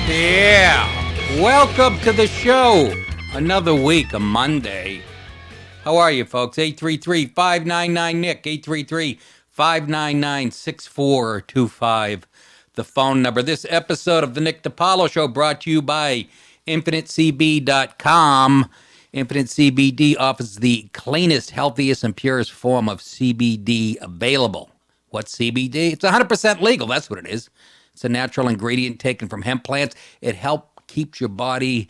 Yeah, welcome to the show. Another week, a Monday. How are you, folks? 833-599-NICK, 833-599-6425, the phone number. This episode of the Nick DiPaolo Show brought to you by InfiniteCBD.com. Infinite CBD offers the cleanest, healthiest, and purest form of CBD available. What's CBD? It's 100% legal. That's what it is. It's a natural ingredient taken from hemp plants. It helps keep your body's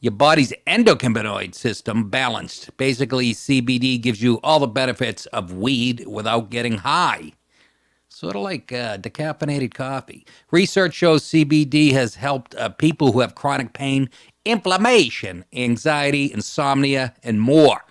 endocannabinoid system balanced. Basically, CBD gives you all the benefits of weed without getting high. Sort of like decaffeinated coffee. Research shows CBD has helped people who have chronic pain, inflammation, anxiety, insomnia, and more.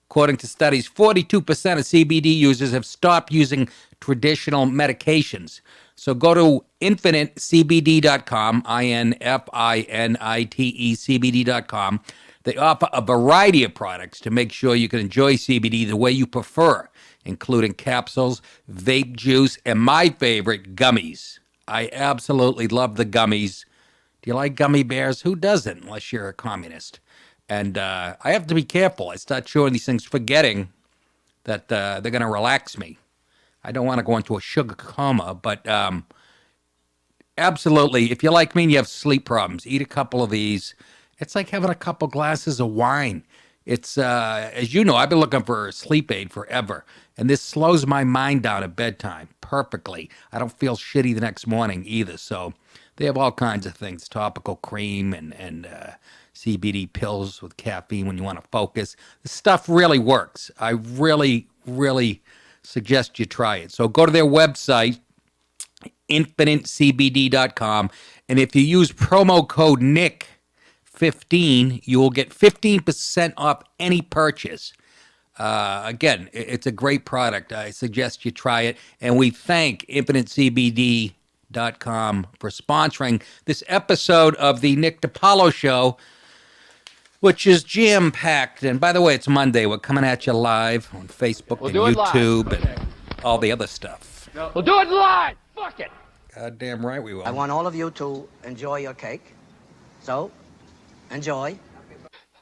According to studies, 42% of CBD users have stopped using traditional medications. So go to InfiniteCBD.com, INFINITECBD.com. They offer a variety of products to make sure you can enjoy CBD the way you prefer, including capsules, vape juice, and my favorite, gummies. I absolutely love the gummies. Do you like gummy bears? Who doesn't, unless you're a communist? And I have to be careful. I start chewing these things forgetting that they're going to relax me. I don't want to go into a sugar coma, but absolutely, if you're like me and you have sleep problems, eat a couple of these. It's like having a couple glasses of wine. It's, as you know, I've been looking for a sleep aid forever, and this slows my mind down at bedtime perfectly. I don't feel shitty the next morning either, so they have all kinds of things, topical cream and CBD pills with caffeine when you want to focus. This stuff really works. I really, really suggest you try it. So go to their website, InfiniteCBD.com, and if you use promo code NICK15, you will get 15% off any purchase. Again, it's a great product. I suggest you try it, and we thank InfiniteCBD.com for sponsoring this episode of the Nick DiPaolo Show, which is jam-packed. And by the way, it's Monday. We're coming at you live on Facebook and YouTube and all the other stuff. No. We'll do it live! Fuck it! Goddamn right we will. I want all of you to enjoy your cake. So, enjoy.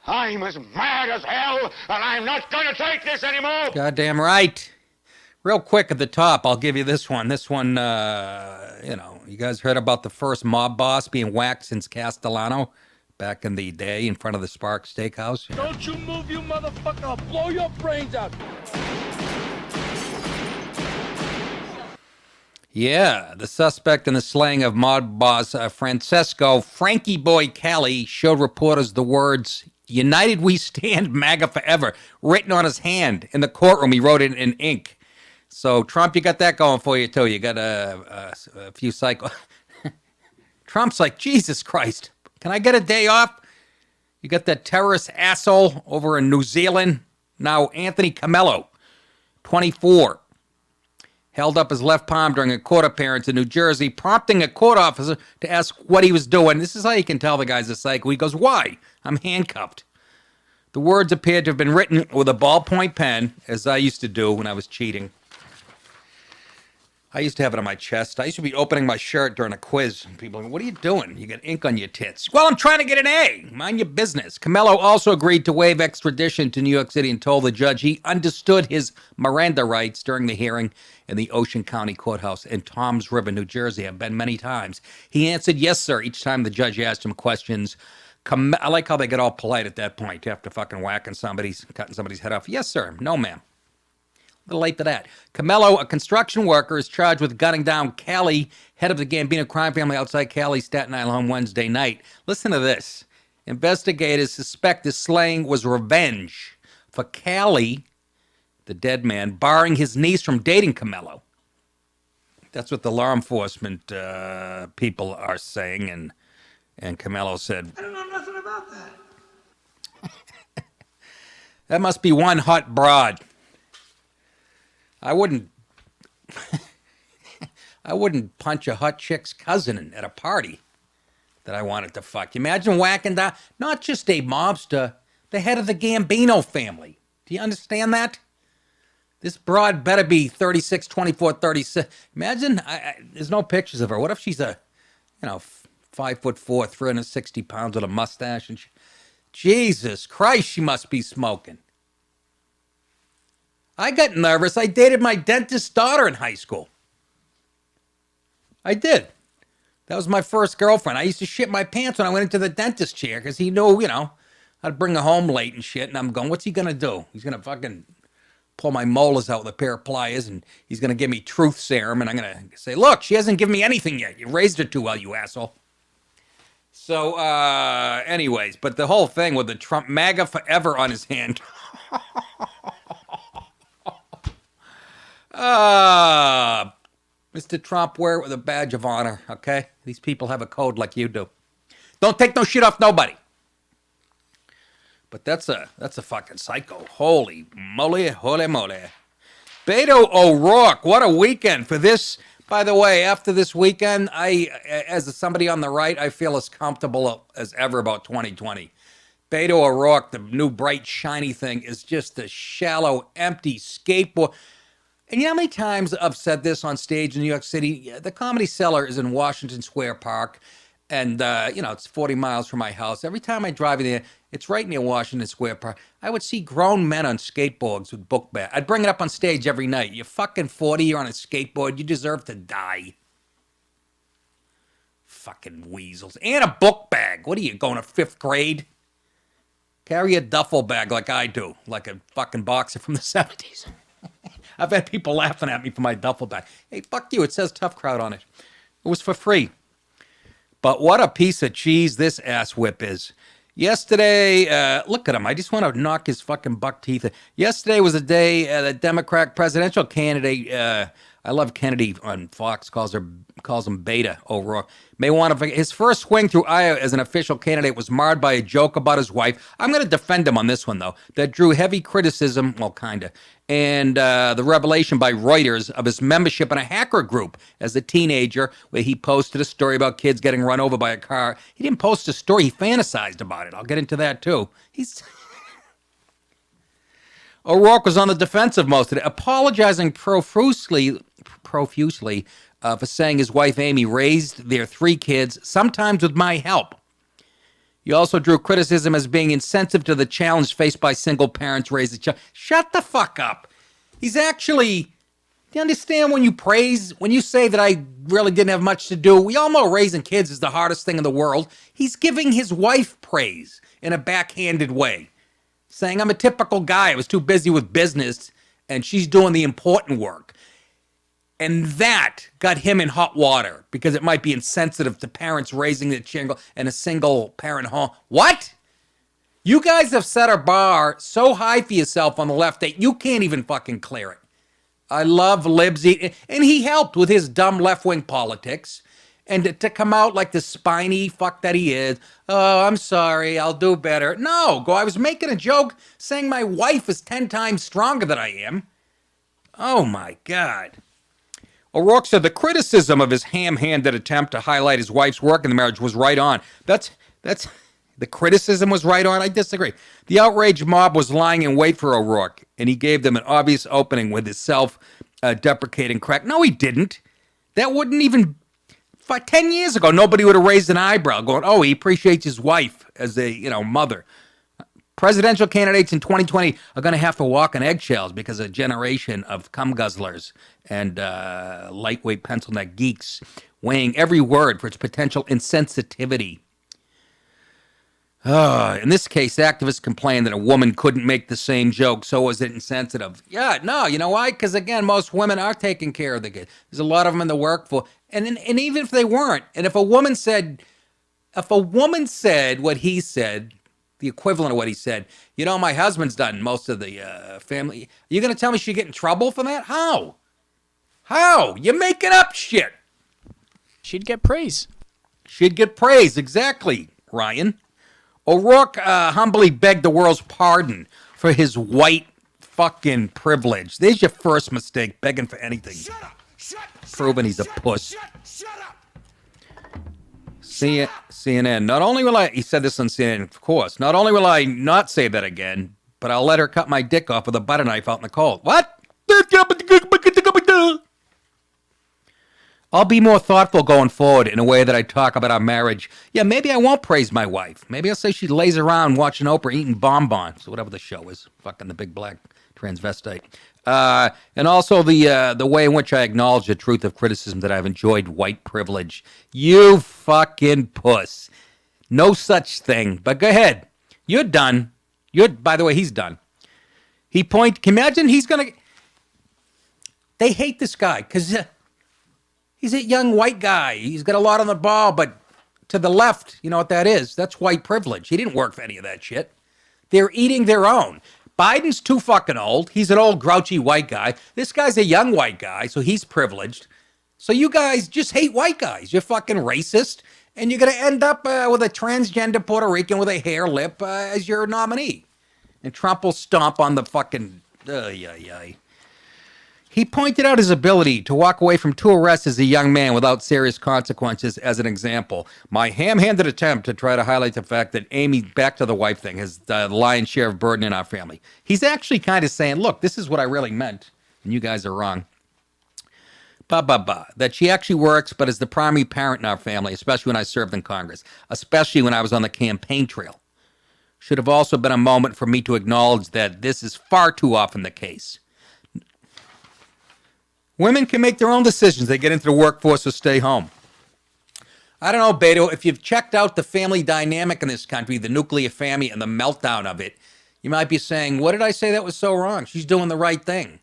I'm as mad as hell, and I'm not going to take this anymore! Goddamn right. Real quick at the top, I'll give you this one. This one, you guys heard about the first mob boss being whacked since Castellano? Back in the day in front of the Spark Steakhouse. Don't you move, you motherfucker. I'll blow your brains out. Yeah, the suspect in the slaying of mob boss Francesco Frankie Boy Cali showed reporters the words, "United We Stand, MAGA Forever," written on his hand in the courtroom. He wrote it in ink. So, Trump, you got that going for you, too. You got a few cycles. Trump's like, Jesus Christ. Can I get a day off? You got that terrorist asshole over in New Zealand. Now, Anthony Cameo, 24, held up his left palm during a court appearance in New Jersey, prompting a court officer to ask what he was doing. This is how you can tell the guy's a psycho. He goes, "Why? I'm handcuffed." The words appeared to have been written with a ballpoint pen, as I used to do when I was cheating. I used to have it on my chest. I used to be opening my shirt during a quiz. People are like, "What are you doing? You got ink on your tits." Well, I'm trying to get an A. Mind your business. Cameo also agreed to waive extradition to New York City and told the judge he understood his Miranda rights during the hearing in the Ocean County Courthouse in Toms River, New Jersey. I've been many times. He answered yes, sir, each time the judge asked him questions. I like how they get all polite at that point after fucking cutting somebody's head off. Yes, sir. No, ma'am. A little late for that. Cameo, a construction worker, is charged with gunning down Cali, head of the Gambino crime family outside Cali's Staten Island home Wednesday night. Listen to this. Investigators suspect this slaying was revenge for Cali, the dead man, barring his niece from dating Cameo. That's what the law enforcement people are saying, and Cameo said, I don't know nothing about that. That must be one hot broad. I wouldn't punch a hot chick's cousin at a party that I wanted to fuck. Imagine whacking down, not just a mobster, the head of the Gambino family. Do you understand that? This broad better be 36, 24, 36. Imagine, there's no pictures of her. What if she's a, 5'4", 360 pounds with a mustache and Jesus Christ, she must be smoking. I got nervous. I dated my dentist's daughter in high school. I did. That was my first girlfriend. I used to shit my pants when I went into the dentist chair because he knew, I'd bring her home late and shit. And I'm going, what's he going to do? He's going to fucking pull my molars out with a pair of pliers and he's going to give me truth serum. And I'm going to say, look, she hasn't given me anything yet. You raised her too well, you asshole. So, anyways, but the whole thing with the Trump MAGA forever on his hand. Mr. Trump, wear it with a badge of honor, okay? These people have a code like you do. Don't take no shit off nobody. But that's a fucking psycho. Holy moly, holy moly. Beto O'Rourke, what a weekend for this. By the way, after this weekend, as somebody on the right, I feel as comfortable as ever about 2020. Beto O'Rourke, the new bright, shiny thing, is just a shallow, empty skateboard. And you know how many times I've said this on stage in New York City? The Comedy Cellar is in Washington Square Park, and, it's 40 miles from my house. Every time I drive in there, it's right near Washington Square Park. I would see grown men on skateboards with book bags. I'd bring it up on stage every night. You're fucking 40, you're on a skateboard, you deserve to die. Fucking weasels. And a book bag. What are you, going to 5th grade? Carry a duffel bag like I do, like a fucking boxer from the 70s. I've had people laughing at me for my duffel bag. Hey, fuck you, it says Tough Crowd on it. It was for free. But what a piece of cheese this ass whip is. Yesterday, look at him. I just want to knock his fucking buck teeth. Yesterday was a day the Democratic presidential candidate, I love Kennedy on Fox, calls him Beto O'Rourke. May want to. His first swing through Iowa as an official candidate was marred by a joke about his wife. I'm going to defend him on this one, though. That drew heavy criticism, well, kind of. And the revelation by Reuters of his membership in a hacker group as a teenager, where he posted a story about kids getting run over by a car. He didn't post a story. He fantasized about it. I'll get into that, too. O'Rourke was on the defensive most of it, apologizing profusely for saying his wife Amy raised their 3 kids, sometimes with my help. He also drew criticism as being insensitive to the challenge faced by single parents raising children. Shut the fuck up. He's actually, do you understand when you say that I really didn't have much to do? We all know raising kids is the hardest thing in the world. He's giving his wife praise in a backhanded way, saying, I'm a typical guy. I was too busy with business, and she's doing the important work. And that got him in hot water because it might be insensitive to parents raising their child in a single parent home. What? You guys have set a bar so high for yourself on the left that you can't even fucking clear it. I love Libsy, and he helped with his dumb left-wing politics. And to come out like the spiny fuck that he is, oh, I'm sorry, I'll do better. No, I was making a joke saying my wife is 10 times stronger than I am. Oh, my God. O'Rourke said the criticism of his ham-handed attempt to highlight his wife's work in the marriage was right on. That's the criticism was right on? I disagree. The outraged mob was lying in wait for O'Rourke, and he gave them an obvious opening with his self-deprecating crack. No, he didn't. That wouldn't even... 10 years ago, nobody would have raised an eyebrow going, oh, he appreciates his wife as a, mother. Presidential candidates in 2020 are going to have to walk on eggshells because of a generation of cum guzzlers and lightweight pencil neck geeks weighing every word for its potential insensitivity. In this case, activists complained that a woman couldn't make the same joke, so was it insensitive? Yeah, no, you know why? Because, again, most women are taking care of the kids. There's a lot of them in the workforce. And even if they weren't, and if a woman said what he said, the equivalent of what he said, my husband's done most of the family. You're going to tell me she'd get in trouble for that? How? You're making up shit. She'd get praise. She'd get praise, exactly, Ryan. O'Rourke humbly begged the world's pardon for his white fucking privilege. There's your first mistake, begging for anything. Shut up! Proving he's a puss. Shut up! CNN. Not only will he said this on CNN, of course, not only will I not say that again, but I'll let her cut my dick off with a butter knife out in the cold. What? I'll be more thoughtful going forward in a way that I talk about our marriage. Yeah, maybe I won't praise my wife. Maybe I'll say she lays around watching Oprah eating bonbons, whatever the show is. Fucking the big black transvestite. And also the way in which I acknowledge the truth of criticism that I've enjoyed white privilege. You fucking puss. No such thing. But go ahead. You're done. By the way, he's done. Can you imagine he's going to... They hate this guy because he's a young white guy. He's got a lot on the ball, but to the left, you know what that is? That's white privilege. He didn't work for any of that shit. They're eating their own. Biden's too fucking old. He's an old grouchy white guy. This guy's a young white guy, so he's privileged. So you guys just hate white guys. You're fucking racist, and you're going to end up with a transgender Puerto Rican with a hair lip as your nominee. And Trump will stomp on the fucking... He pointed out his ability to walk away from 2 arrests as a young man without serious consequences as an example. My ham-handed attempt to try to highlight the fact that Amy, back to the wife thing, has the lion's share of burden in our family. He's actually kind of saying, look, this is what I really meant, and you guys are wrong. That she actually works, but is the primary parent in our family, especially when I served in Congress, especially when I was on the campaign trail. Should have also been a moment for me to acknowledge that this is far too often the case. Women can make their own decisions. They get into the workforce or stay home. I don't know, Beto, if you've checked out the family dynamic in this country, the nuclear family and the meltdown of it, you might be saying, what did I say that was so wrong? She's doing the right thing.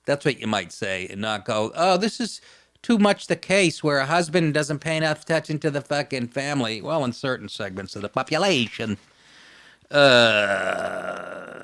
That's what you might say, and not go, oh, this is too much the case where a husband doesn't pay enough attention to the fucking family. Well, in certain segments of the population.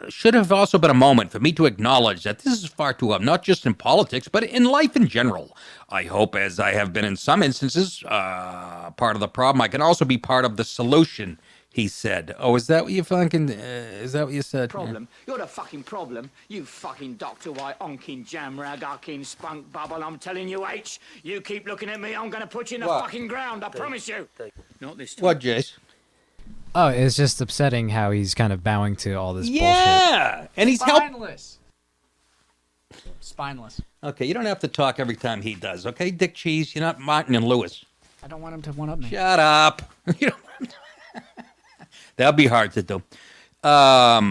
Should have also been a moment for me to acknowledge that this is far too often, not just in politics, but in life in general. I hope, as I have been in some instances, part of the problem, I can also be part of the solution, he said. Oh, is that what you fucking, is that what you said? Problem. You're the fucking problem. You fucking Dr. White, onking jamrag, ucking spunk bubble. I'm telling you, H, you keep looking at me, I'm going to put you in the fucking ground, I promise you. Not this time. What, Jace? Oh, it's just upsetting how he's kind of bowing to all this bullshit. Yeah, and he's Spineless. Spineless. Okay, you don't have to talk every time he does, okay, Dick Cheese? You're not Martin and Lewis. I don't want him to one-up me. Shut up. You don't have to... That'll be hard to do. A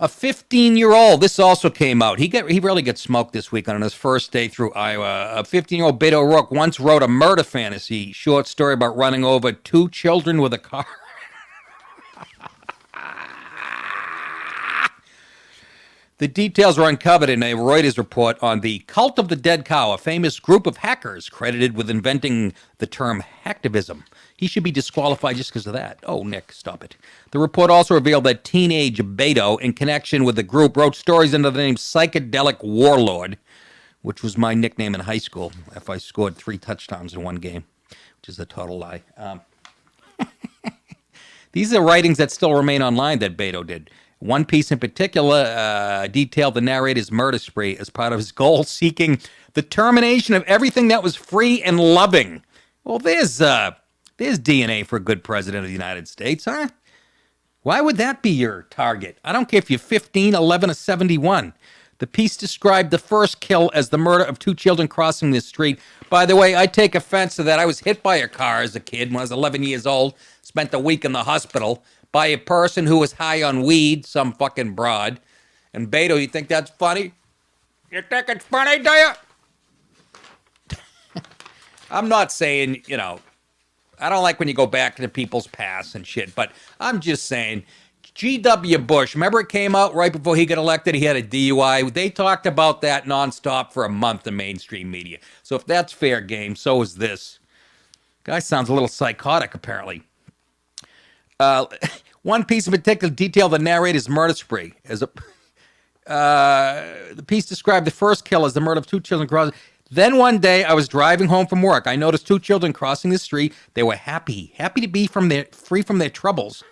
15-year-old, this also came out. He really gets smoked this week on his first day through Iowa. A 15-year-old Beto O'Rourke once wrote a murder fantasy short story about running over 2 children with a car. The details were uncovered in a Reuters report on the Cult of the Dead Cow, a famous group of hackers credited with inventing the term hacktivism. He should be disqualified just because of that. Oh, Nick, stop it. The report also revealed that teenage Beto, in connection with the group, wrote stories under the name Psychedelic Warlord, which was my nickname in high school if I scored 3 touchdowns in one game, which is a total lie. These are writings that still remain online that Beto did. One piece in particular detailed the narrator's murder spree as part of his goal, seeking the termination of everything that was free and loving. Well, there's DNA for a good president of the United States, huh? Why would that be your target? I don't care if you're 15, 11, or 71. The piece described the first kill as the murder of 2 children crossing the street. By the way, I take offense to that. I was hit by a car as a kid when I was 11 years old, spent a week in the hospital, by a person who was high on weed, some fucking broad. And Beto, you think that's funny? You think it's funny, do you? I'm not saying, you know, I don't like when you go back to people's past and shit, but I'm just saying, G.W. Bush, remember it came out right before he got elected, he had a DUI. They talked about that nonstop for a month in mainstream media. So if that's fair game, so is this. Guy sounds a little psychotic, apparently. One piece in particular detailed the narrator's murder spree. The piece described the first kill as the murder of 2 children crossing. Then one day I was driving home from work. I noticed 2 children crossing the street. They were happy to be free from their troubles.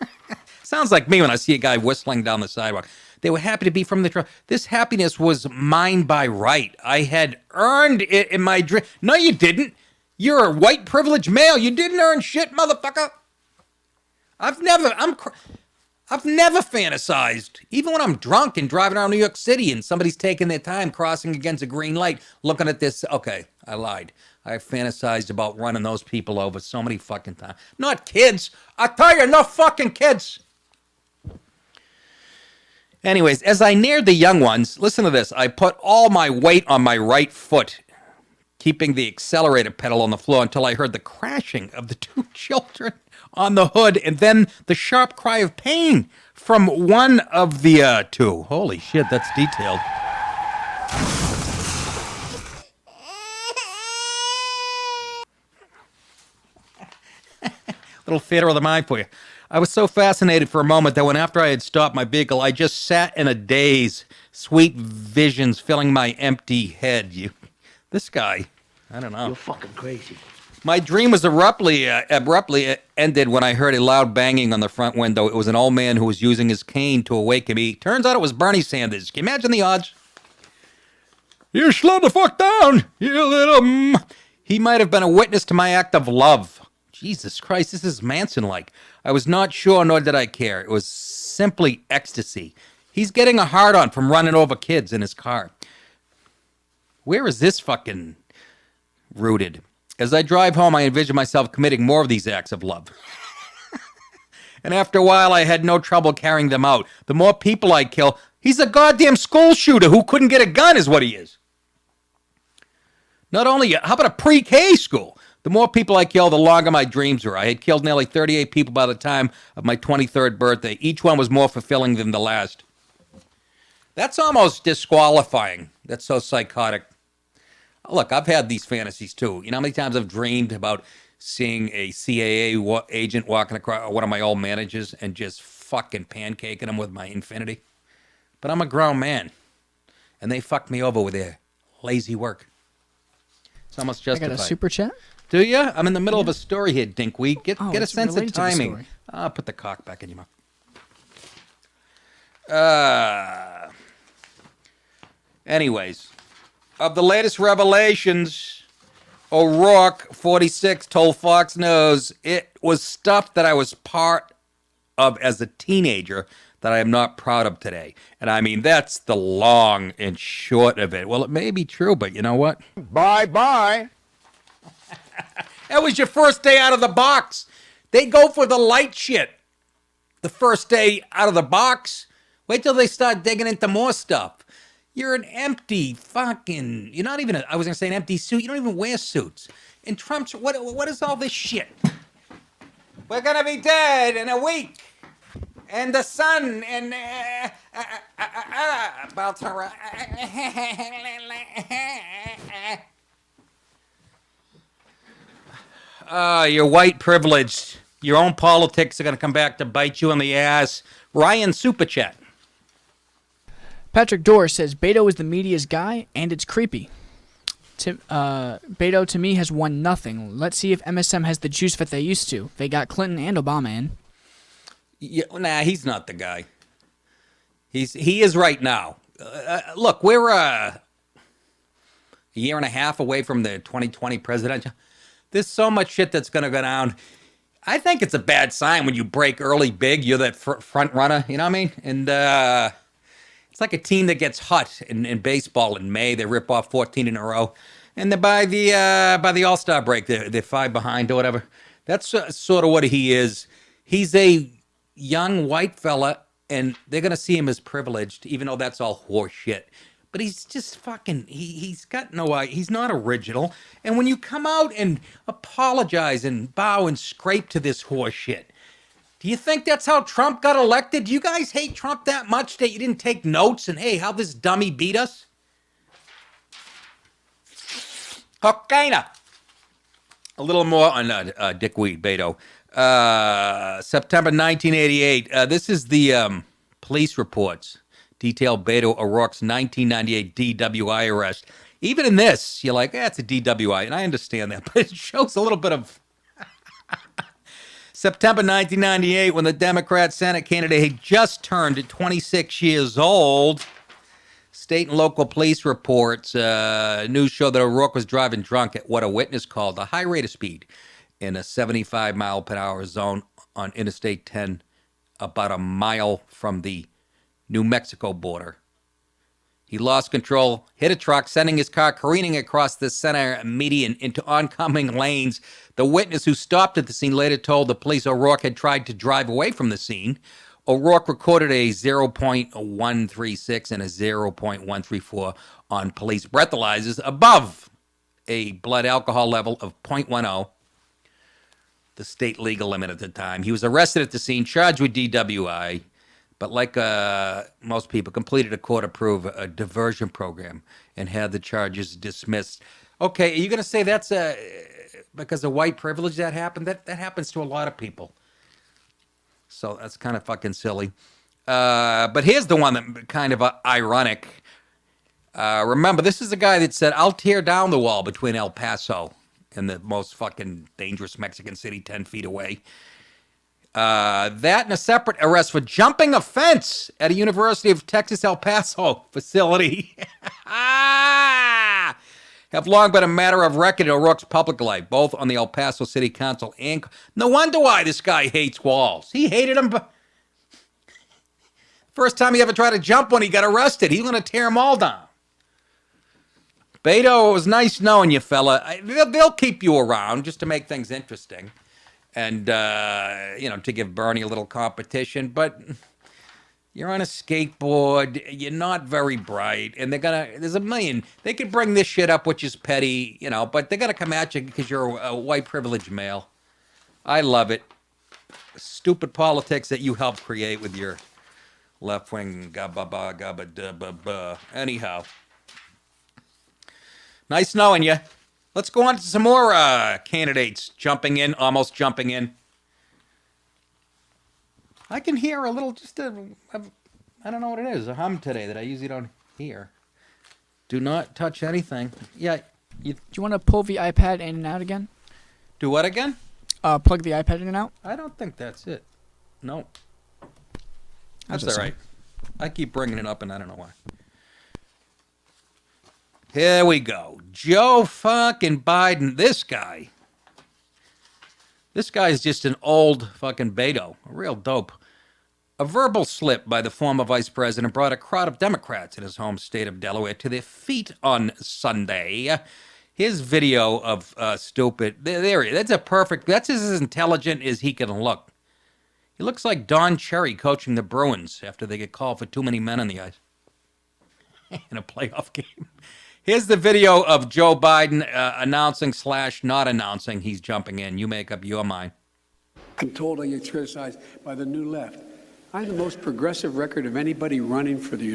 Sounds like me when I see a guy whistling down the sidewalk. They were happy to be from the trouble. This happiness was mine by right. I had earned it in my dream. No, you didn't. You're a white privileged male. You didn't earn shit, motherfucker. I've I've never fantasized, even when I'm drunk and driving around New York City and somebody's taking their time crossing against a green light, looking at this. Okay, I lied. I fantasized about running those people over so many fucking times. Not kids. I tell you, no fucking kids. Anyways, as I neared the young ones, listen to this. I put all my weight on my right foot, keeping the accelerator pedal on the floor until I heard the crashing of the two children on the hood, and then the sharp cry of pain from one of the two. Holy shit, that's detailed. Little theater of the mind for you. I was so fascinated for a moment that when after I had stopped my vehicle, I just sat in a daze, sweet visions filling my empty head. This guy, I don't know. You're fucking crazy. My dream was abruptly ended when I heard a loud banging on the front window. It was an old man who was using his cane to awaken me. Turns out it was Bernie Sanders. Can you imagine the odds? You slow the fuck down, you little... He might have been a witness to my act of love. Jesus Christ, this is Manson-like. I was not sure, nor did I care. It was simply ecstasy. He's getting a hard-on from running over kids in his car. Where is this fucking rooted? As I drive home, I envision myself committing more of these acts of love. And after a while, I had no trouble carrying them out. The more people I kill, he's a goddamn school shooter who couldn't get a gun is what he is. Not only, how about a pre-K school? The more people I kill, the longer my dreams were. I had killed nearly 38 people by the time of my 23rd birthday. Each one was more fulfilling than the last. That's almost disqualifying. That's so psychotic. Look, I've had these fantasies too. You know how many times I've dreamed about seeing a CIA agent walking across one of my old managers and just fucking pancaking him with my infinity? But I'm a grown man, and they fucked me over with their lazy work. It's almost justified. I got a super chat? Do you? I'm in the middle of a story here, Dinkweed. Get a sense of related to the timing. story. I'll put the cock back in your mouth. Anyways, of the latest revelations, O'Rourke, 46, told Fox News it was stuff that I was part of as a teenager that I am not proud of today. And I mean, that's the long and short of it. Well, it may be true, but you know what? Bye-bye. That was your first day out of the box. They go for the light shit the first day out of the box. Wait till they start digging into more stuff. You're an empty fucking... You're not even... I was going to say an empty suit. You don't even wear suits. And Trump's... What is all this shit? We're going to be dead in a week. And the sun and... about to... You're white privileged. Your own politics are going to come back to bite you in the ass. Ryan Super Chat. Patrick Dorr says, Beto is the media's guy, and it's creepy. Beto, to me, has won nothing. Let's see if MSM has the juice that they used to. They got Clinton and Obama in. Yeah, nah, he's not the guy. He is right now. Look, we're a year and a half away from the 2020 presidential. There's so much shit that's going to go down. I think it's a bad sign when you break early big. You're that front runner, you know what I mean? And it's like a team that gets hot in baseball in May. They rip off 14 in a row. And then by the All-Star break, they're 5 behind or whatever. That's sort of what he is. He's a young white fella, and they're going to see him as privileged, even though that's all horse shit. But he's just fucking, he's got no, he's not original. And when you come out and apologize and bow and scrape to this horse shit, do you think that's how Trump got elected? Do you guys hate Trump that much that you didn't take notes and, hey, how this dummy beat us? Cocaina. A little more on Dickweed, Beto. September 1988. This is the police reports. Detail Beto O'Rourke's 1998 DWI arrest. Even in this, you're like, it's a DWI, and I understand that, but it shows a little bit of... September 1998, when the Democrat Senate candidate had just turned 26 years old, state and local police reports, news show that O'Rourke was driving drunk at what a witness called a high rate of speed in a 75-mile-per-hour zone on Interstate 10 about a mile from the New Mexico border. He lost control, hit a truck, sending his car careening across the center median into oncoming lanes. The witness who stopped at the scene later told the police O'Rourke had tried to drive away from the scene. O'Rourke recorded a 0.136 and a 0.134 on police breathalyzers, above a blood alcohol level of 0.10, the state legal limit at the time. He was arrested at the scene, charged with DWI, but like most people, completed a court-approved diversion program and had the charges dismissed. Okay, are you going to say that's because of white privilege that happened? That happens to a lot of people. So that's kind of fucking silly. But here's the one that kind of ironic. Remember, this is the guy that said, I'll tear down the wall between El Paso and the most fucking dangerous Mexican city 10 feet away. That and a separate arrest for jumping a fence at a University of Texas El Paso facility have long been a matter of record in O'Rourke's public life, both on the El Paso City Council and... No wonder why this guy hates walls. He hated them. First time he ever tried to jump one, he got arrested. He's going to tear them all down. Beto, it was nice knowing you, fella. They'll keep you around just to make things interesting. And, to give Bernie a little competition. But you're on a skateboard. You're not very bright. And there's a million. They could bring this shit up, which is petty, but they're going to come at you because you're a white privileged male. I love it. Stupid politics that you helped create with your left-wing gabba-ba-gabba-da-ba-ba. Anyhow. Nice knowing you. Let's go on to some more candidates almost jumping in. I can hear a little, I don't know what it is, a hum today that I usually don't hear. Do not touch anything. Yeah. Do you want to pull the iPad in and out again? Do what again? Plug the iPad in and out. I don't think that's it. No. That's all right. I keep bringing it up and I don't know why. Here we go. Joe fucking Biden. This guy is just an old fucking Beto. A real dope. A verbal slip by the former vice president brought a crowd of Democrats in his home state of Delaware to their feet on Sunday. His video of stupid. There he is. That's as intelligent as he can look. He looks like Don Cherry coaching the Bruins after they get called for too many men on the ice in a playoff game. Here's the video of Joe Biden announcing / not announcing he's jumping in. You make up your mind. I'm told I get criticized by the new left. I have the most progressive record of anybody running for the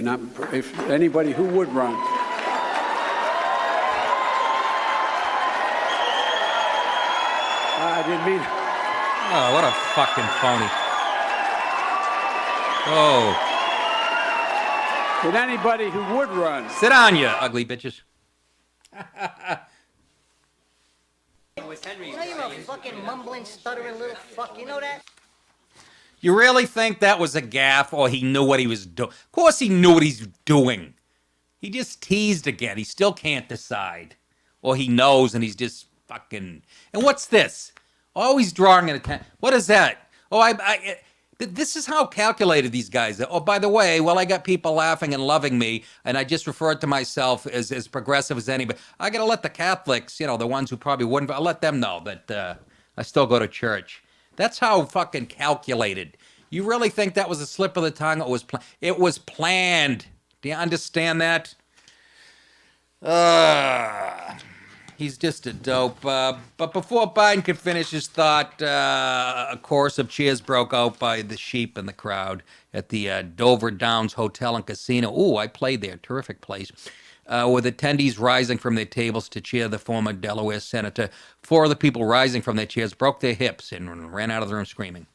if anybody who would run. I didn't mean. Oh, what a fucking phony. Oh. With anybody who would run. Sit down, you ugly bitches. You know you're a fucking mumbling, stuttering little fuck. You know that? You really think that was a gaffe or he knew what he was doing? Of course he knew what he's doing. He just teased again. He still can't decide. Or he knows and he's just fucking... And what's this? Always drawing an attention. What is that? Oh, this is how calculated these guys are. Oh, by the way, I got people laughing and loving me, and I just referred to myself as progressive as anybody. I got to let the Catholics, the ones who probably wouldn't, I'll let them know that I still go to church. That's how fucking calculated. You really think that was a slip of the tongue? It was planned. Do you understand that? He's just a dope. But before Biden could finish his thought, a chorus of cheers broke out by the sheep in the crowd at the Dover Downs Hotel and Casino. Ooh, I played there. Terrific place. With attendees rising from their tables to cheer the former Delaware senator. 4 of the people rising from their chairs broke their hips and ran out of the room screaming.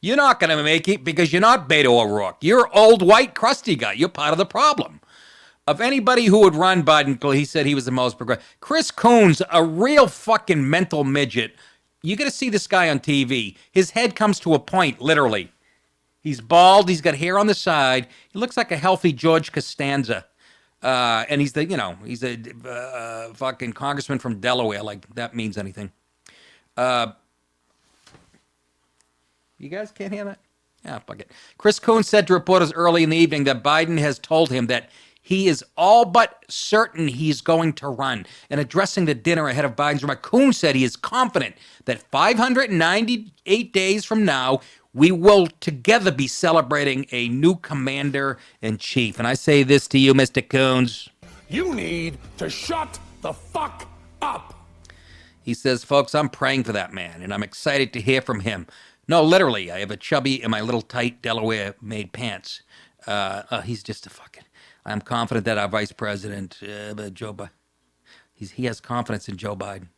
You're not going to make it because you're not Beto O'Rourke. You're old, white, crusty guy. You're part of the problem. Of anybody who would run Biden, he said he was the most progressive. Chris Coons, a real fucking mental midget. You got to see this guy on TV. His head comes to a point, literally. He's bald. He's got hair on the side. He looks like a healthy George Costanza. And he's he's a fucking congressman from Delaware, like that means anything. You guys can't hear that? Yeah, fuck it. Chris Coons said to reporters early in the evening that Biden has told him that he is all but certain he's going to run. And addressing the dinner ahead of Biden's remark, Coons said he is confident that 598 days from now, we will together be celebrating a new commander-in-chief. And I say this to you, Mr. Coons. You need to shut the fuck up. He says, folks, I'm praying for that man, and I'm excited to hear from him. No, literally, I have a chubby in my little tight Delaware-made pants. He's just a fucking... I'm confident that our vice president, Joe Biden, he has confidence in Joe Biden.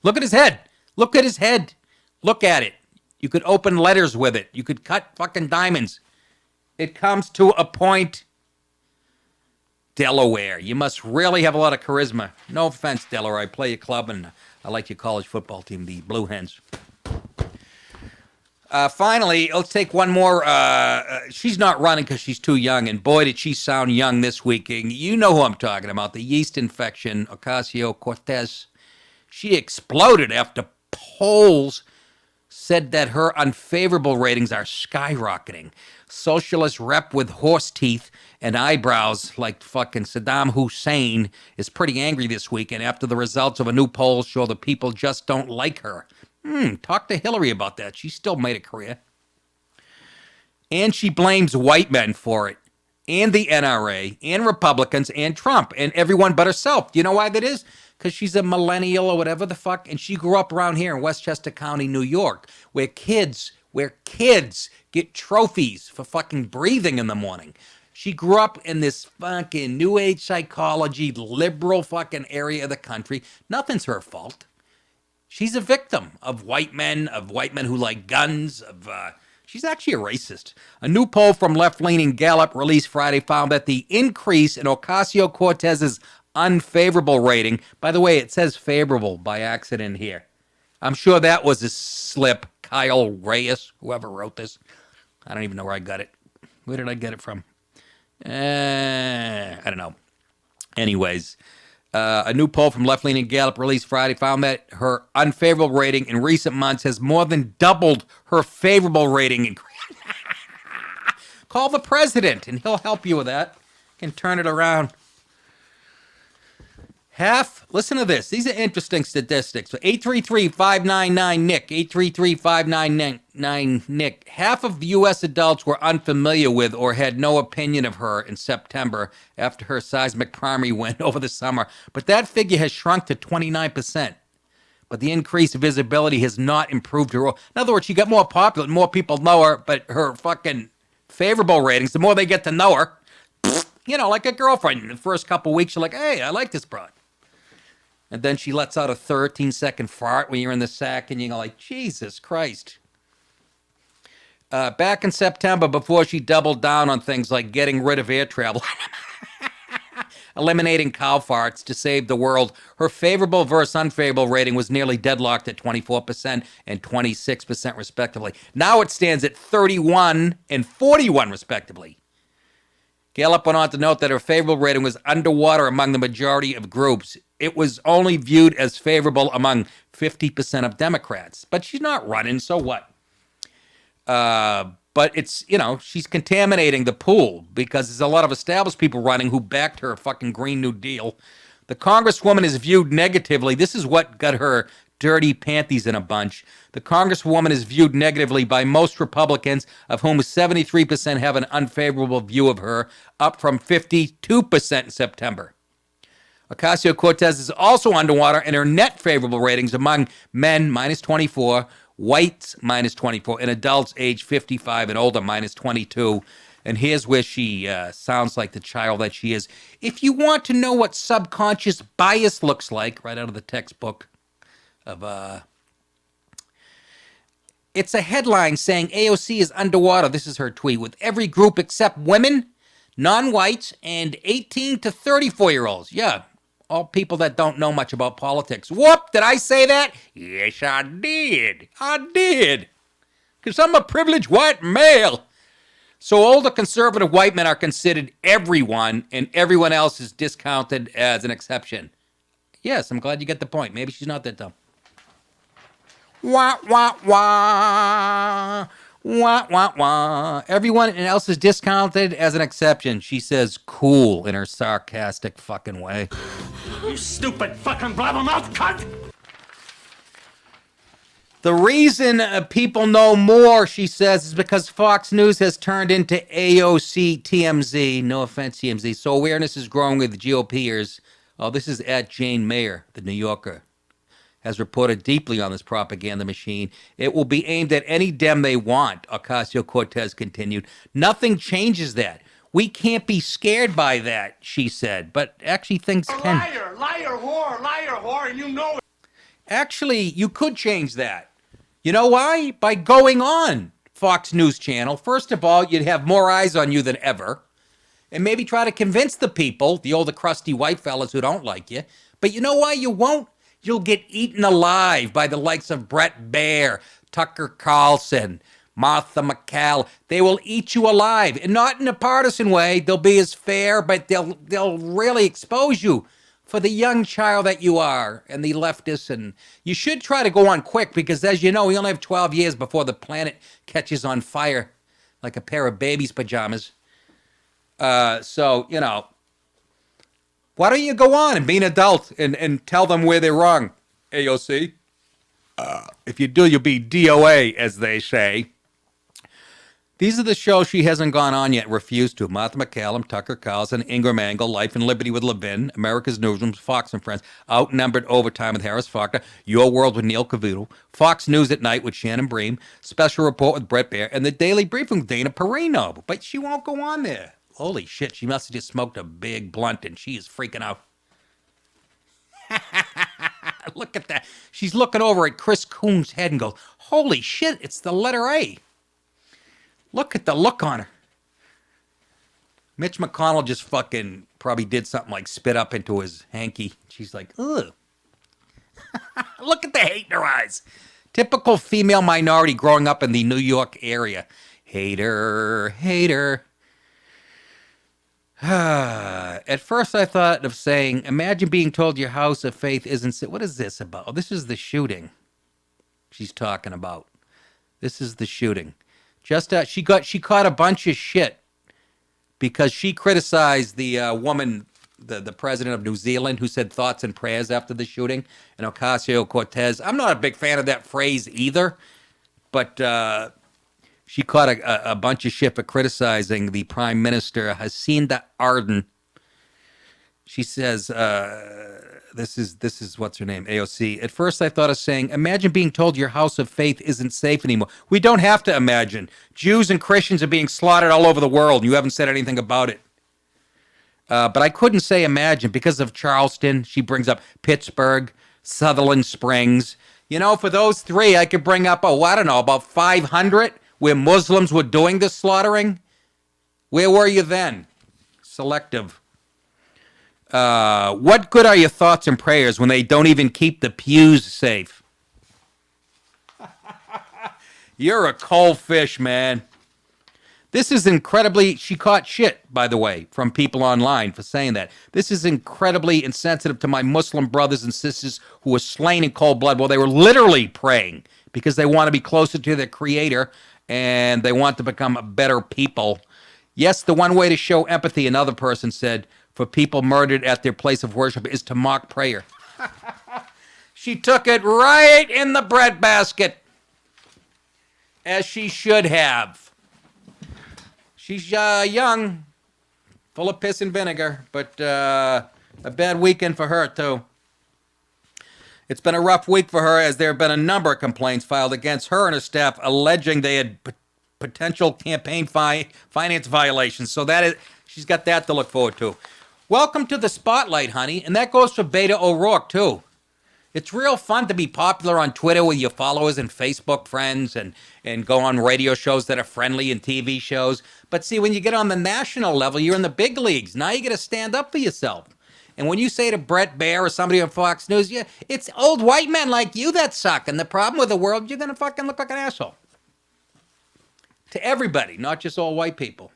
Look at his head. Look at his head. Look at it. You could open letters with it. You could cut fucking diamonds. It comes to a point. Delaware. You must really have a lot of charisma. No offense, Delaware. I play your club, and I like your college football team, the Blue Hens. Finally, let's take one more. She's not running because she's too young, and boy, did she sound young this week. You know who I'm talking about, the yeast infection, Ocasio-Cortez. She exploded after polls said that her unfavorable ratings are skyrocketing. Socialist rep with horse teeth and eyebrows like fucking Saddam Hussein is pretty angry this weekend after the results of a new poll show the people just don't like her. Talk to Hillary about that. She still made a career. And she blames white men for it, and the NRA, and Republicans, and Trump, and everyone but herself. Do you know why that is? Because she's a millennial or whatever the fuck, and she grew up around here in Westchester County, New York, where kids get trophies for fucking breathing in the morning. She grew up in this fucking new age psychology, liberal fucking area of the country. Nothing's her fault. She's a victim of white men who like guns, she's actually a racist. A new poll from left-leaning Gallup released Friday found that the increase in Ocasio-Cortez's unfavorable rating, by the way, it says favorable by accident here. I'm sure that was a slip. Kyle Reyes, whoever wrote this. I don't even know where I got it. Where did I get it from? I don't know. Anyways, a new poll from left-leaning Gallup released Friday found that her unfavorable rating in recent months has more than doubled her favorable rating. Call the president, and he'll help you with that. Can turn it around. Listen to this. These are interesting statistics. So 833-599-NICK, 833-599-NICK. Half of U.S. adults were unfamiliar with or had no opinion of her in September after her seismic primary win over the summer. But that figure has shrunk to 29%. But the increased visibility has not improved her role. In other words, she got more popular, more people know her, but her fucking favorable ratings, the more they get to know her, you know, like a girlfriend. In the first couple weeks, you're like, hey, I like this broad. And then she lets out a 13-second fart when you're in the sack, and you're like, Jesus Christ. Back in September, before she doubled down on things like getting rid of air travel, eliminating cow farts to save the world, her favorable versus unfavorable rating was nearly deadlocked at 24% and 26% respectively. Now it stands at 31 and 41 respectively. Gallup went on to note that her favorable rating was underwater among the majority of groups. It was only viewed as favorable among 50% of Democrats. But she's not running, so what? But it's, you know, she's contaminating the pool because there's a lot of established people running who backed her fucking Green New Deal. The Congresswoman is viewed negatively. This is what got her dirty panties in a bunch. The Congresswoman is viewed negatively by most Republicans, of whom 73% have an unfavorable view of her, up from 52% in September. Ocasio-Cortez is also underwater in her net favorable ratings among men, minus 24, whites, minus 24, and adults age 55 and older, minus 22. And here's where she sounds like the child that she is. If you want to know what subconscious bias looks like, right out of the textbook of, it's a headline saying AOC is underwater, this is her tweet, with every group except women, non-whites, and 18 to 34-year-olds. Yeah, all people that don't know much about politics. Whoop, did I say that? Yes, I did. I did. Because I'm a privileged white male. So older conservative white men are considered everyone, and everyone else is discounted as an exception. Yes, I'm glad you get the point. Maybe she's not that dumb. Wah, wah, wah. Wah, wah, wah. Everyone else is discounted as an exception. She says cool in her sarcastic fucking way. You stupid fucking blabbermouth cunt! The reason people know more, she says, is because Fox News has turned into AOC TMZ. No offense, TMZ. So awareness is growing with GOPers. Oh, this is at Jane Mayer, the New Yorker, has reported deeply on this propaganda machine. It will be aimed at any Dem they want, Ocasio-Cortez continued. Nothing changes that. We can't be scared by that, she said. But actually things can. Liar, whore, and you know it. Actually, you could change that. You know why? By going on Fox News Channel. First of all, you'd have more eyes on you than ever. And maybe try to convince the people, the older crusty white fellas who don't like you. But you know why you won't? You'll get eaten alive by the likes of Brett Baer, Tucker Carlson, Martha McCall. They will eat you alive. And not in a partisan way. They'll be as fair, but they'll really expose you for the young child that you are and the leftists. And you should try to go on quick because, as you know, we only have 12 years before the planet catches on fire like a pair of baby's pajamas. So, you know, why don't you go on and be an adult and tell them where they're wrong, AOC? If you do, you'll be DOA, as they say. These are the shows she hasn't gone on yet, refused to. Martha McCallum, Tucker Carlson, Ingram Angle, Life and Liberty with Levin, America's Newsroom, Fox and Friends, Outnumbered Overtime with Harris Faulkner, Your World with Neil Cavuto, Fox News at Night with Shannon Bream, Special Report with Brett Baer, and The Daily Briefing with Dana Perino. But she won't go on there. Holy shit, she must have just smoked a big blunt and she is freaking out. Look at that. She's looking over at Chris Coon's head and goes, holy shit, it's the letter A. Look at the look on her. Mitch McConnell just fucking probably did something like spit up into his hanky. She's like, ugh. Look at the hate in her eyes. Typical female minority growing up in the New York area. Hater, hater. At first I thought of saying, imagine being told your house of faith isn't... What is this about? Oh, this is the shooting she's talking about. This is the shooting. Just she caught a bunch of shit because she criticized the woman, the president of New Zealand, who said thoughts and prayers after the shooting, and Ocasio-Cortez. I'm not a big fan of that phrase either, but she caught a bunch of shit for criticizing the Prime Minister, Jacinda Ardern. She says, this is what's her name, AOC. At first I thought of saying, imagine being told your house of faith isn't safe anymore. We don't have to imagine. Jews and Christians are being slaughtered all over the world, and you haven't said anything about it. But I couldn't say imagine because of Charleston. She brings up Pittsburgh, Sutherland Springs. You know, for those three, I could bring up, I don't know, about 500 where Muslims were doing the slaughtering. Where were you then? Selective. What good are your thoughts and prayers when they don't even keep the pews safe? You're a cold fish, man. This is incredibly... She caught shit, by the way, from people online for saying that. This is incredibly insensitive to my Muslim brothers and sisters who were slain in cold blood while they were literally praying because they want to be closer to their Creator and they want to become a better people. Yes, the one way to show empathy, another person said, for people murdered at their place of worship is to mock prayer. She took it right in the breadbasket, as she should have. She's young, full of piss and vinegar, but a bad weekend for her, too. It's been a rough week for her, as there have been a number of complaints filed against her and her staff alleging they had potential campaign finance violations. So she's got that to look forward to. Welcome to the spotlight, honey. And that goes for Beto O'Rourke, too. It's real fun to be popular on Twitter with your followers and Facebook friends and go on radio shows that are friendly and TV shows. But see, when you get on the national level, you're in the big leagues. Now you got to stand up for yourself. And when you say to Brett Baer or somebody on Fox News, yeah, it's old white men like you that suck. And the problem with the world, you're going to fucking look like an asshole. To everybody, not just all white people.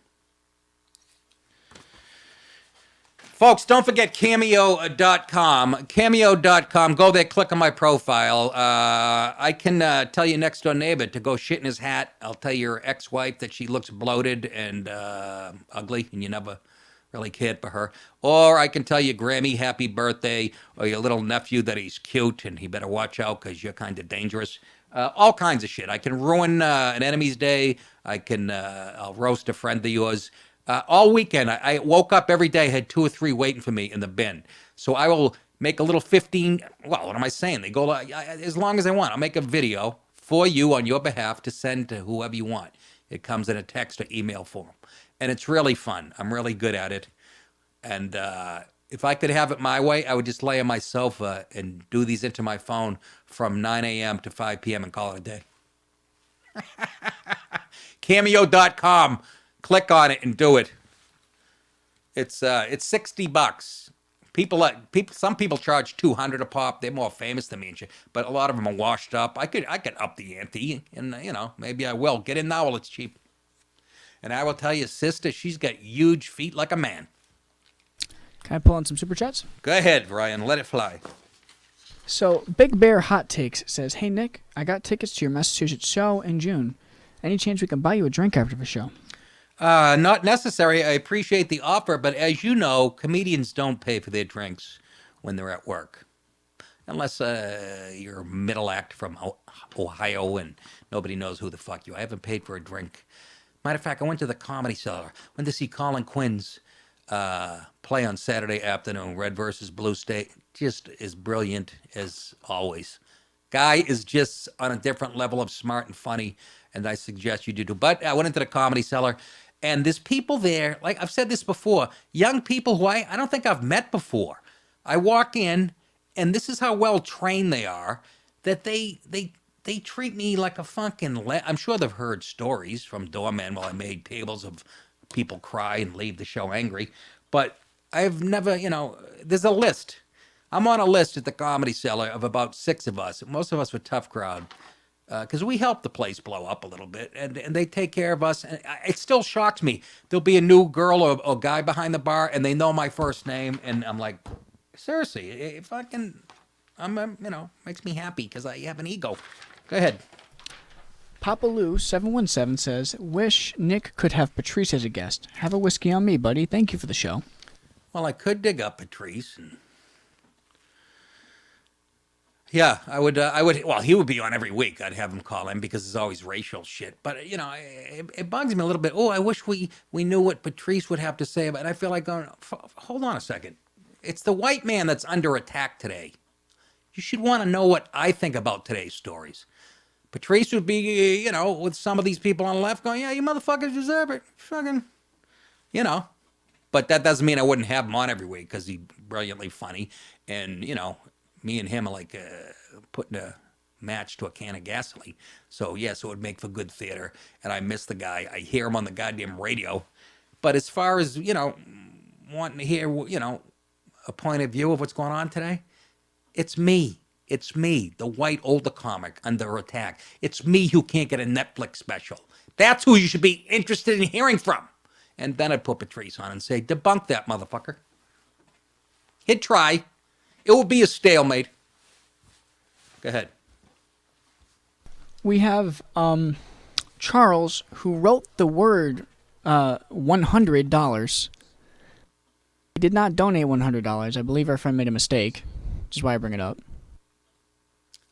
Folks, don't forget Cameo.com. Cameo.com. Go there, click on my profile. I can tell your next door neighbor to go shit in his hat. I'll tell your ex-wife that she looks bloated and ugly, and you never really cared for her. Or I can tell your Grammy happy birthday, or your little nephew that he's cute and he better watch out because you're kind of dangerous. All kinds of shit. I can ruin an enemy's day. I'll roast a friend of yours. All weekend, I woke up every day, had 2 or 3 waiting for me in the bin. So I will make a little 15, well, what am I saying? They go as long as I want. I'll make a video for you on your behalf to send to whoever you want. It comes in a text or email form. And it's really fun. I'm really good at it. And if I could have it my way, I would just lay on my sofa and do these into my phone from 9 a.m. to 5 p.m. and call it a day. Cameo.com. Click on it and do it. It's $60. Some people charge $200 a pop. They're more famous than me and shit, but a lot of them are washed up. I could up the ante, and maybe I will. Get in now while it's cheap. And I will tell you, sister, she's got huge feet like a man. Can I pull in some super chats? Go ahead, Ryan. Let it fly. So, Big Bear Hot Takes says, "Hey Nick, I got tickets to your Massachusetts show in June. Any chance we can buy you a drink after the show?" Not necessary. I appreciate the offer, but as you know, comedians don't pay for their drinks when they're at work. Unless you're a middle act from Ohio and nobody knows who the fuck you are. I haven't paid for a drink. Matter of fact, I went to the Comedy Cellar. Went to see Colin Quinn's play on Saturday afternoon, Red versus Blue State. Just as brilliant as always. Guy is just on a different level of smart and funny, and I suggest you do. But I went into the Comedy Cellar, and there's people there, like I've said this before, young people who I don't think I've met before. I walk in, and this is how well trained they are, that they treat me like a fucking... I'm sure they've heard stories from doormen while I made tables of people cry and leave the show angry, but I've never, there's a list. I'm on a list at the Comedy Cellar of about 6 of us. Most of us were a tough crowd. Because we help the place blow up a little bit, and they take care of us. And it still shocks me. There'll be a new girl or guy behind the bar, and they know my first name, and I'm like, seriously, if I can, makes me happy because I have an ego. Go ahead. Papaloo 717 says, "Wish Nick could have Patrice as a guest. Have a whiskey on me, buddy. Thank you for the show." Well, I could dig up Patrice and... Yeah, I would. Well, he would be on every week. I'd have him call in because there's always racial shit. But it bugs me a little bit. Oh, I wish we knew what Patrice would have to say about it. I feel like going. Hold on a second. It's the white man that's under attack today. You should want to know what I think about today's stories. Patrice would be, with some of these people on the left going, "Yeah, you motherfuckers deserve it, fucking," But that doesn't mean I wouldn't have him on every week because he's brilliantly funny, and me and him are like putting a match to a can of gasoline. So, yes, it would make for good theater. And I miss the guy. I hear him on the goddamn radio. But as far as, wanting to hear, a point of view of what's going on today, it's me. It's me, the white older comic under attack. It's me who can't get a Netflix special. That's who you should be interested in hearing from. And then I'd put Patrice on and say, debunk that motherfucker. He'd try. It will be a stalemate. Go ahead. We have Charles, who wrote the word $100. He did not donate $100. I believe our friend made a mistake, which is why I bring it up.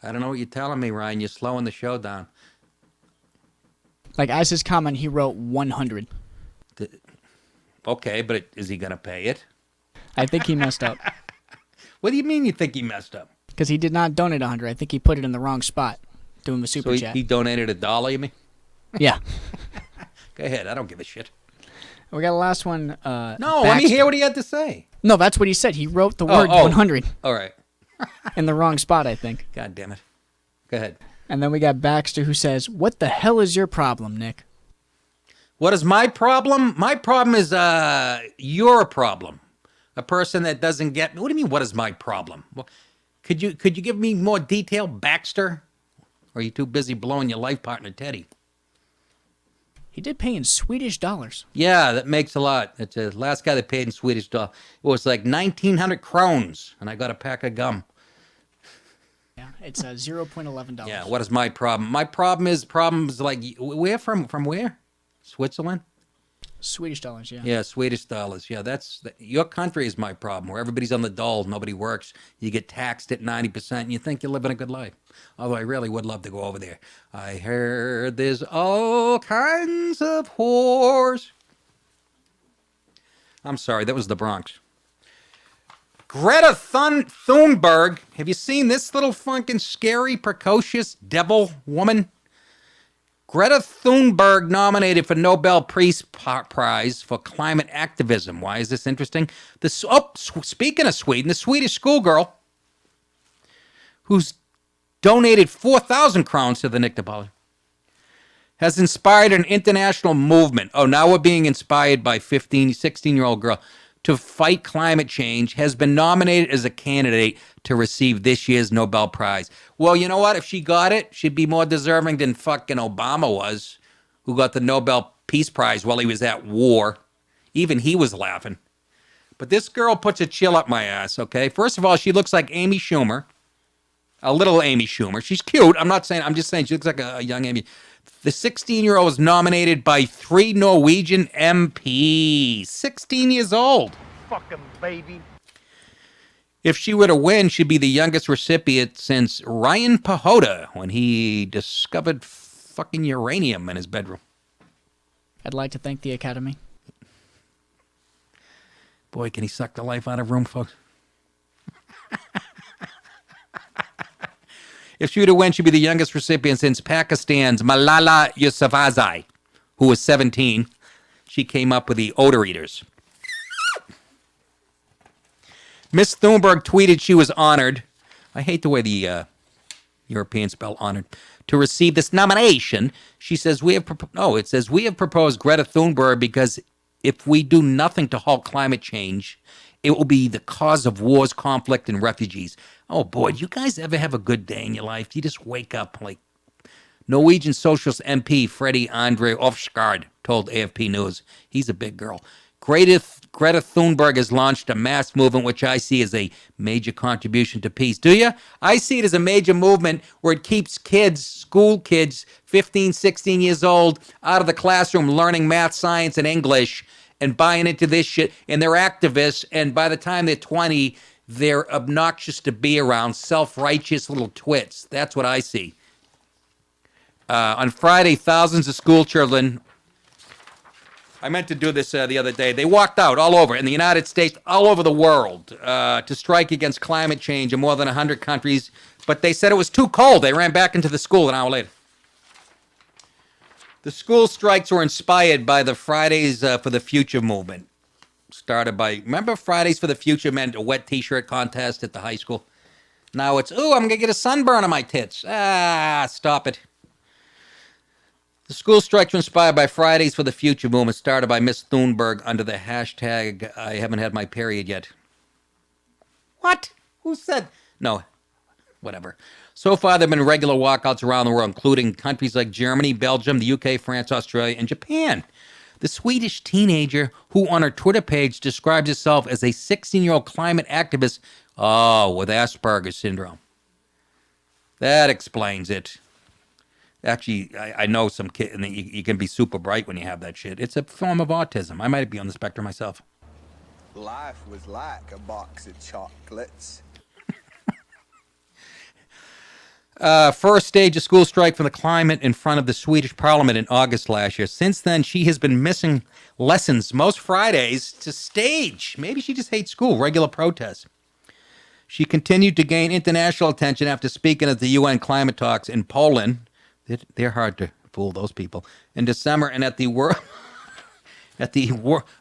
I don't know what you're telling me, Ryan. You're slowing the show down. Like, as his comment, he wrote 100. Okay, but is he going to pay it? I think he messed up. What do you mean you think he messed up? Because he did not donate 100. I think he put it in the wrong spot, doing the super chat. He donated $1, you mean? Yeah. Go ahead. I don't give a shit. We got a last one. No, let me hear what he had to say. No, that's what he said. He wrote the word 100. All right. In the wrong spot, I think. God damn it. Go ahead. And then we got Baxter, who says, "What the hell is your problem, Nick?" What is my problem? My problem is your problem. A person that doesn't get me. What do you mean, what is my problem? Well, could you give me more detail, Baxter? Or are you too busy blowing your life partner, Teddy? He did pay in Swedish dollars. Yeah, that makes a lot. It's the last guy that paid in Swedish dollar. It was like 1,900 krones, and I got a pack of gum. Yeah, it's $0.11. Yeah, what is my problem? My problems like, where from where? Switzerland? Swedish dollars, yeah. Yeah, Swedish dollars. Yeah, your country is my problem, where everybody's on the dole, nobody works. You get taxed at 90%, and you think you're living a good life. Although I really would love to go over there. I heard there's all kinds of whores. I'm sorry, that was the Bronx. Greta Thunberg. Have you seen this little fucking scary, precocious devil woman? Greta Thunberg nominated for Nobel Peace Prize for climate activism. Why is this interesting? Speaking of Sweden, the Swedish schoolgirl who's donated 4,000 crowns to the Nick DiPaolo has inspired an international movement. Oh, now we're being inspired by 16-year-old girl to fight climate change, has been nominated as a candidate to receive this year's Nobel Prize. Well, you know what? If she got it, she'd be more deserving than fucking Obama was, who got the Nobel Peace Prize while he was at war. Even he was laughing. But this girl puts a chill up my ass, okay? First of all, she looks like Amy Schumer. A little Amy Schumer. She's cute. I'm just saying she looks like a young Amy. The 16-year-old was nominated by 3 Norwegian MPs. 16 years old. Fucking baby. If she were to win, she'd be the youngest recipient since Ryan Pahoda when he discovered fucking uranium in his bedroom. I'd like to thank the Academy. Boy, can he suck the life out of room, folks. If she were to win, she'd be the youngest recipient since Pakistan's Malala Yousafzai, who was 17. She came up with the odor eaters. Miss Thunberg tweeted she was honored. I hate the way the Europeans spell honored. To receive this nomination, she says, it says, we have proposed Greta Thunberg because if we do nothing to halt climate change, it will be the cause of wars, conflict, and refugees. Oh, boy, do you guys ever have a good day in your life? Do you just wake up like Norwegian Socialist MP Freddie Andre Ofsgaard told AFP News. He's a big girl. Greta Thunberg has launched a mass movement, which I see as a major contribution to peace. Do you? I see it as a major movement where it keeps kids, school kids, 15, 16 years old, out of the classroom learning math, science, and English and buying into this shit. And they're activists. And by the time they're 20, they're obnoxious to be around, self-righteous little twits. That's what I see. On Friday, thousands of school children, I meant to do this the other day, they walked out all over, in the United States, all over the world, to strike against climate change in more than 100 countries, but they said it was too cold. They ran back into the school an hour later. The school strikes were inspired by the Fridays for the Future movement. Started by, remember Fridays for the Future meant a wet t-shirt contest at the high school? Now it's, ooh, I'm going to get a sunburn on my tits. Stop it. The school strikes were inspired by Fridays for the Future movement started by Miss Thunberg under the hashtag, I haven't had my period yet. What? Who said? No, whatever. So far, there have been regular walkouts around the world, including countries like Germany, Belgium, the UK, France, Australia, and Japan. The Swedish teenager, who on her Twitter page describes herself as a 16-year-old climate activist, with Asperger's syndrome. That explains it. Actually, I know some kid, and you can be super bright when you have that shit. It's a form of autism. I might be on the spectrum myself. Life was like a box of chocolates. First stage of school strike for the climate in front of the Swedish parliament in August last year. Since then, she has been missing lessons most Fridays to stage. Maybe she just hates school, regular protests. She continued to gain international attention after speaking at the UN climate talks in Poland. They're hard to fool, those people. In December, and at the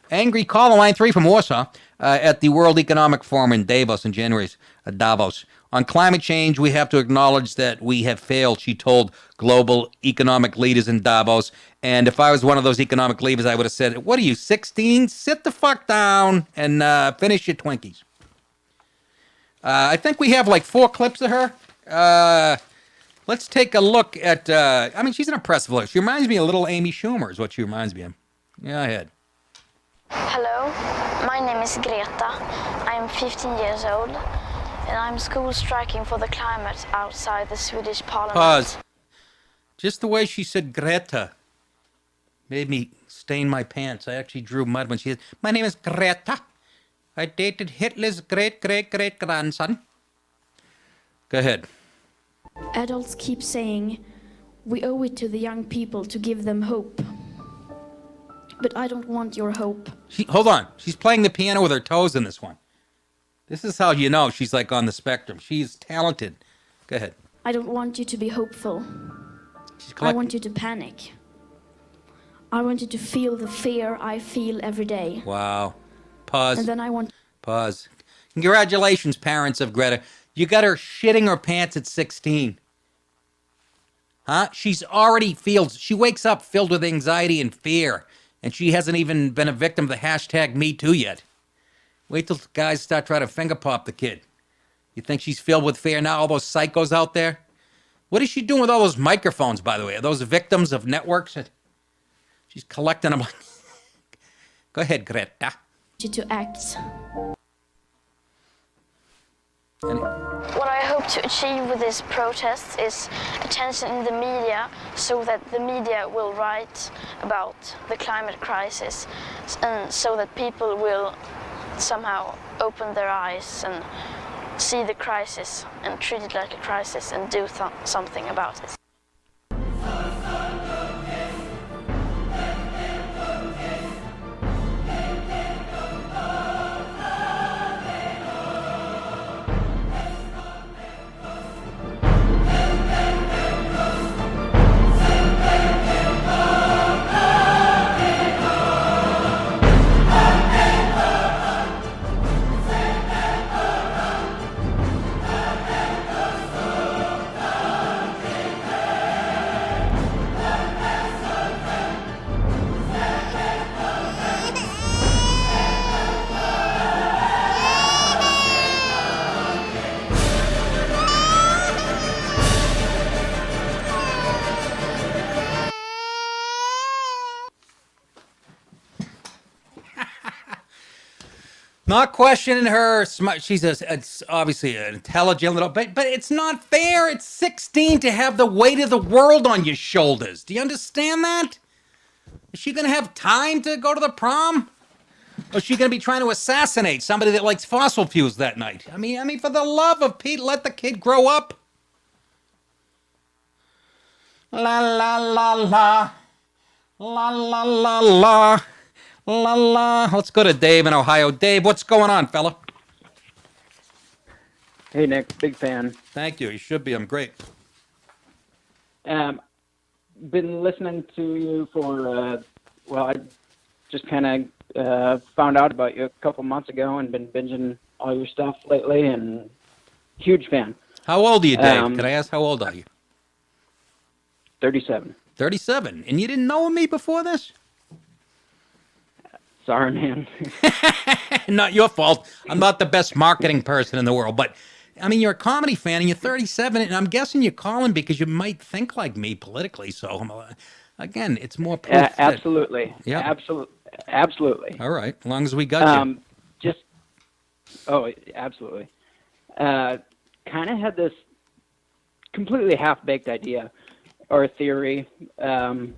Angry Caller Line 3 from Warsaw, at the World Economic Forum in Davos in January. Davos. On climate change, we have to acknowledge that we have failed, she told global economic leaders in Davos. And if I was one of those economic leaders, I would have said, what are you, 16? Sit the fuck down and finish your Twinkies. I think we have like 4 clips of her. Let's take a look at, I mean, she's an impressive look. She reminds me of little Amy Schumer is what she reminds me of. Go ahead. Hello, my name is Greta. I'm 15 years old, and I'm school striking for the climate outside the Swedish parliament. Pause. Just the way she said Greta made me stain my pants. I actually drew mud when she said, my name is Greta. I dated Hitler's great-great-great-grandson. Go ahead. Adults keep saying, we owe it to the young people to give them hope. But I don't want your hope. Hold on. She's playing the piano with her toes in this one. This is how you know she's like on the spectrum. She's talented. Go ahead. I don't want you to be hopeful. I want you to panic. I want you to feel the fear I feel every day. Wow. Pause. And then I want... Pause. Congratulations, parents of Greta. You got her shitting her pants at 16. Huh? She wakes up filled with anxiety and fear. And she hasn't even been a victim of the hashtag #MeToo yet. Wait till guys start trying to finger pop the kid. You think she's filled with fear now, all those psychos out there? What is she doing with all those microphones, by the way? Are those victims of networks? She's collecting them. Go ahead, Greta. You to act. What I hope to achieve with this protest is attention in the media so that the media will write about the climate crisis and so that people will somehow open their eyes and see the crisis and treat it like a crisis and do something about it. Not questioning her. She's obviously an intelligent little, but it's not fair. It's 16 to have the weight of the world on your shoulders. Do you understand that? Is she going to have time to go to the prom? Or is she going to be trying to assassinate somebody that likes fossil fuels that night? I mean, for the love of Pete, let the kid grow up. La la la la. La la la la. La la. Let's go to Dave in Ohio. Dave, what's going on, fella? Hey, Nick. Big fan. Thank you. You should be. I'm great. Been listening to you for, I just kind of found out about you a couple months ago and been binging all your stuff lately, and huge fan. How old are you, Dave? Can I ask how old are you? 37. 37. And you didn't know me before this? Sorry, man. Not your fault. I'm not the best marketing person in the world, but I mean, you're a comedy fan and you're 37, and I'm guessing you're calling because you might think like me politically. So, again, it's more proof. Absolutely. Yeah. Absolutely. All right. As long as we got you. Absolutely. Kind of had this completely half-baked idea or theory. I'm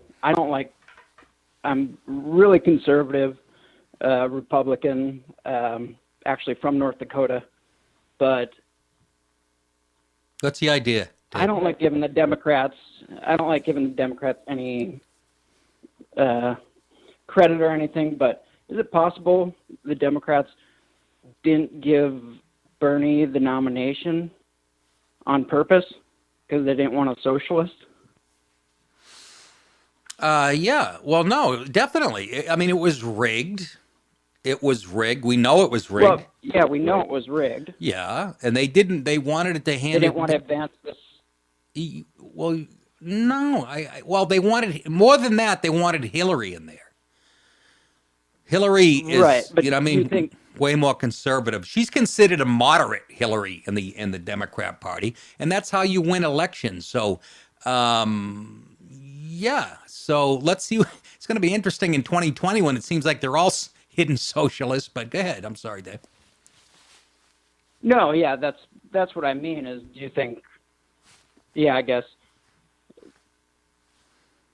really conservative. Republican, actually from North Dakota, but what's the idea, Dave? I don't like giving the Democrats any credit or anything, but is it possible the Democrats didn't give Bernie the nomination on purpose because they didn't want a socialist? Yeah. Well, no, definitely. I mean, it was rigged. It was rigged. We know it was rigged. Well, yeah, we know it was rigged. Yeah, and they wanted it to hand. They didn't want to advance this. Well, no. They wanted more than that. They wanted Hillary in there. Hillary is right, but you know, I mean, way more conservative. She's considered a moderate Hillary in the Democrat Party, and that's how you win elections. So, yeah. So let's see. It's going to be interesting in 2020 when it seems like they're all hidden socialists. But go ahead. I'm sorry, Dave. No, yeah, that's what I mean. Is do you think? Yeah, I guess.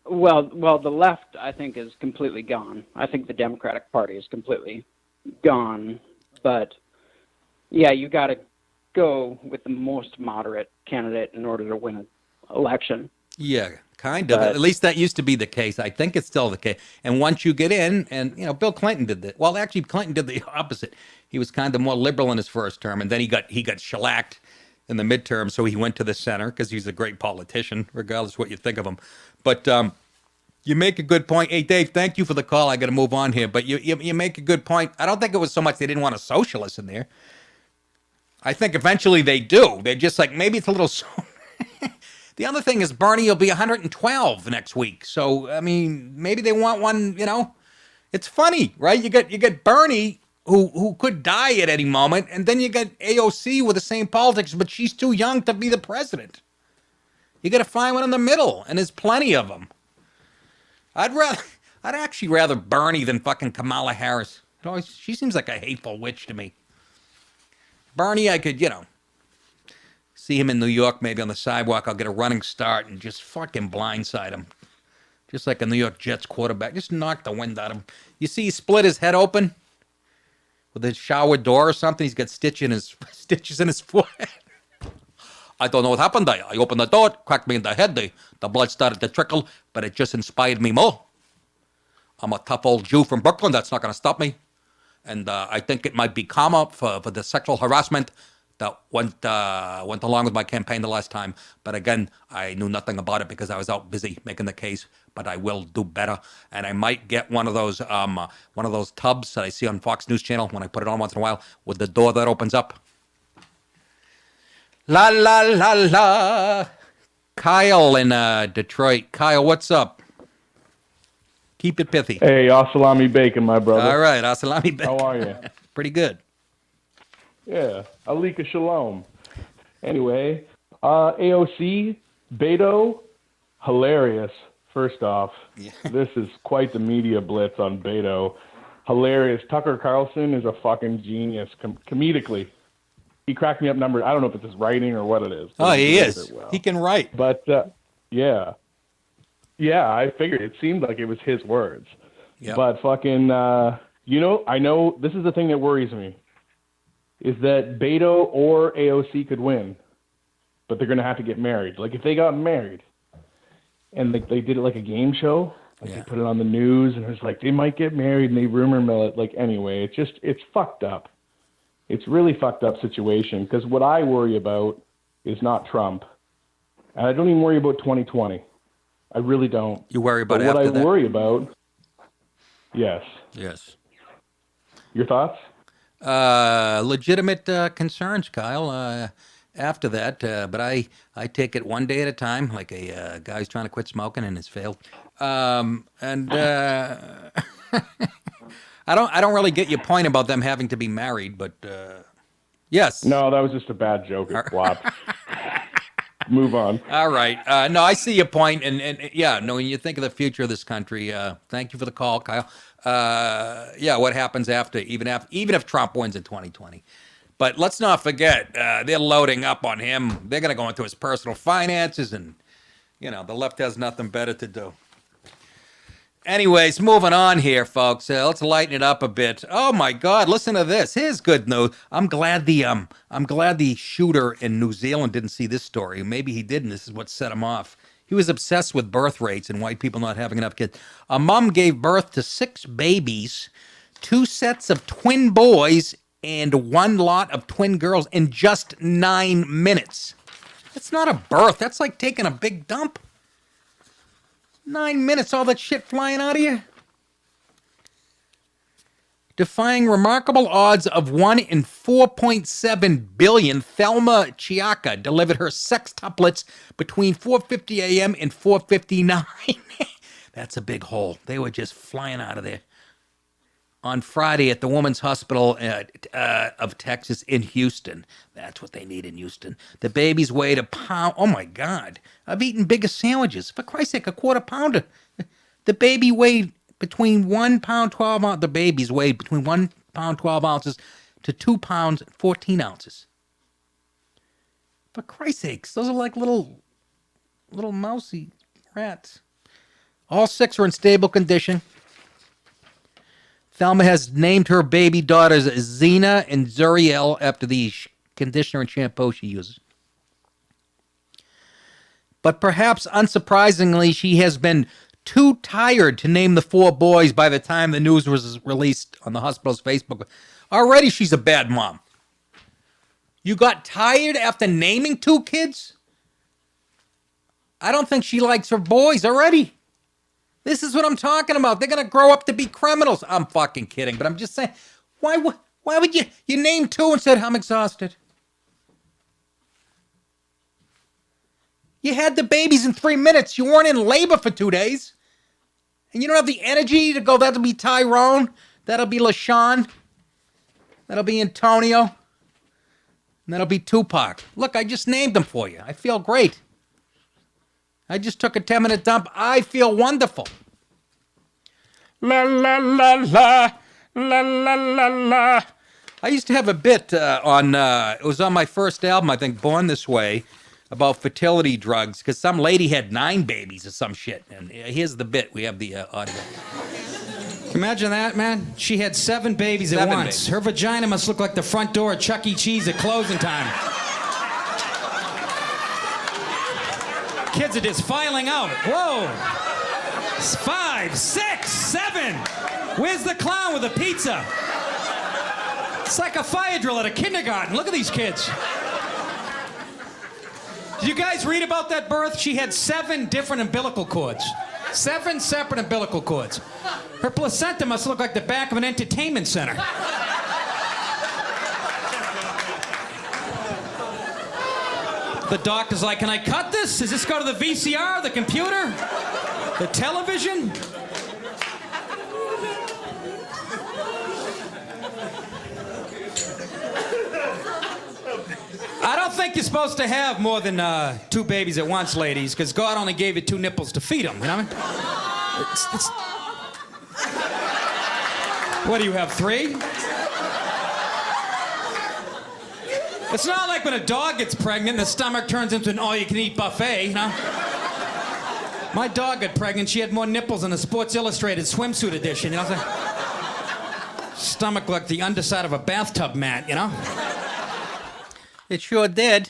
Well, the left, I think, is completely gone. I think the Democratic Party is completely gone. But yeah, you got to go with the most moderate candidate in order to win an election. Yeah, kind of. At least that used to be the case. I think it's still the case. And once you get in, and Bill Clinton did that. Well, actually, Clinton did the opposite. He was kind of more liberal in his first term, and then he got shellacked in the midterm, so he went to the center because he's a great politician, regardless of what you think of him. But you make a good point. Hey, Dave, thank you for the call. I got to move on here, but you make a good point. I don't think it was so much they didn't want a socialist in there. I think eventually they do. They're just like, maybe it's a little. The other thing is Bernie will be 112 next week. So, I mean, maybe they want one, It's funny, right? You get Bernie, who could die at any moment, and then you got AOC with the same politics, but she's too young to be the president. You got to find one in the middle, and there's plenty of them. I'd actually rather Bernie than fucking Kamala Harris. She seems like a hateful witch to me. Bernie, I could, see him in New York, maybe on the sidewalk. I'll get a running start and just fucking blindside him. Just like a New York Jets quarterback. Just knock the wind out of him. You see he split his head open with his shower door or something. He's got stitches in his forehead. I don't know what happened there. I opened the door, cracked me in the head. The blood started to trickle, but it just inspired me more. I'm a tough old Jew from Brooklyn. That's not going to stop me. And I think it might be karma for the sexual harassment that went along with my campaign the last time. But again, I knew nothing about it because I was out busy making the case. But I will do better, and I might get one of those tubs that I see on Fox News Channel when I put it on once in a while with the door that opens up. La la la la. Kyle in Detroit. Kyle, what's up? Keep it pithy. Hey, salami bacon, my brother. All right, salami bacon. How are you? Pretty good. Yeah, Alika Shalom. Anyway, AOC, Beto, hilarious. First off, This is quite the media blitz on Beto. Hilarious. Tucker Carlson is a fucking genius, comedically. He cracked me up numbers. I don't know if it's his writing or what it is. Oh, he is. Well. He can write. But, yeah, I figured it seemed like it was his words. Yep. But fucking, I know this is the thing that worries me, is that Beto or AOC could win, but they're going to have to get married. Like, if they got married, and they did it like a game show, they put it on the news, and it was like, they might get married, and they rumor mill it. Like, anyway, it's fucked up. It's really fucked up situation, because what I worry about is not Trump. And I don't even worry about 2020. I really don't. You worry about what after that? I worry about, yes. Yes. Your thoughts? Legitimate concerns, Kyle. After that, but I take it one day at a time, like a guy who's trying to quit smoking and has failed. I don't really get your point about them having to be married, but yes. No, that was just a bad joke. It flopped. Move on. All right. No, I see your point, and yeah, no, when you think of the future of this country, thank you for the call, Kyle. Yeah, what happens after, even if Trump wins in 2020. But let's not forget, they're loading up on him. They're going to go into his personal finances, and, the left has nothing better to do. Anyways, moving on here, folks. Let's lighten it up a bit. Oh, my God, listen to this. Here's good news. I'm glad the shooter in New Zealand didn't see this story. Maybe he didn't. This is what set him off. He was obsessed with birth rates and white people not having enough kids. A mom gave birth to 6 babies, 2 sets of twin boys, and 1 lot of twin girls in just 9 minutes. That's not a birth. That's like taking a big dump. 9 minutes, all that shit flying out of you. Defying remarkable odds of 1 in 4.7 billion, Thelma Chiaka delivered her sextuplets between 4:50 a.m. and 4:59. That's a big hole. They were just flying out of there. on Friday at the Women's Hospital of Texas in Houston. That's what they need in Houston. The babies weighed a pound. Oh, my God. I've eaten bigger sandwiches. For Christ's sake, a quarter pounder. The baby weighed between 1 pound, 12 ounces. The babies weighed between 1 pound, 12 ounces to 2 pounds, 14 ounces. For Christ's sakes, those are like little mousy rats. All 6 are in stable condition. Thelma has named her baby daughters Xena and Zuriel after the conditioner and shampoo she uses. But perhaps unsurprisingly, she has been too tired to name the 4 boys by the time the news was released on the hospital's Facebook. Already she's a bad mom. You got tired after naming 2 kids? I don't think she likes her boys already. This is what I'm talking about. They're going to grow up to be criminals. I'm fucking kidding, but I'm just saying, why would you name 2 and said, I'm exhausted? You had the babies in 3 minutes. You weren't in labor for 2 days. And you don't have the energy to go, that'll be Tyrone. That'll be LaShawn. That'll be Antonio. And that'll be Tupac. Look, I just named them for you. I feel great. I just took a 10-minute dump. I feel wonderful. La, la, la, la, la, la, la, la. I used to have a bit it was on my first album, I think, Born This Way, about fertility drugs, because some lady had 9 babies or some shit. And here's the bit. We have the audio. Imagine that, man. She had 7 babies at once. Babies. Her vagina must look like the front door of Chuck E. Cheese at closing time. Kids are just filing out. Whoa. 5, 6, 7. Where's the clown with the pizza? It's like a fire drill at a kindergarten. Look at these kids. Did you guys read about that birth? She had 7 different umbilical cords. 7 separate umbilical cords. Her placenta must look like the back of an entertainment center. The doctor's like, can I cut this? Does this go to the VCR, the computer, the television? I don't think you're supposed to have more than 2 babies at once, ladies, because God only gave you 2 nipples to feed them, you know what I mean? What do you have, 3? It's not like when a dog gets pregnant, the stomach turns into an all-you-can-eat buffet, you know? My dog got pregnant, she had more nipples than a Sports Illustrated swimsuit edition, you know? Stomach like the underside of a bathtub mat, you know? It sure did.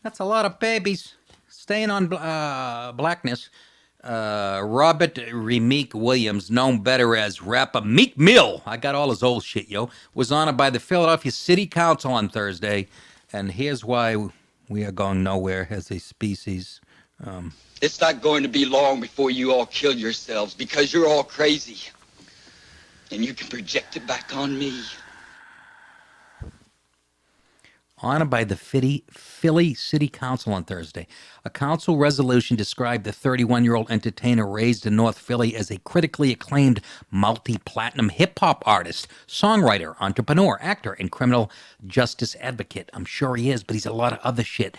That's a lot of babies. Staying on blackness. Robert Remeek Williams, known better as rapper Meek Mill, I got all his old shit, yo, was honored by the Philadelphia City Council on Thursday, and here's why we are going nowhere as a species. It's not going to be long before you all kill yourselves because you're all crazy, and you can project it back on me. Honored by the Philly City Council on Thursday. A council resolution described the 31-year-old entertainer raised in North Philly as a critically acclaimed multi-platinum hip-hop artist, songwriter, entrepreneur, actor, and criminal justice advocate. I'm sure he is, but he's a lot of other shit.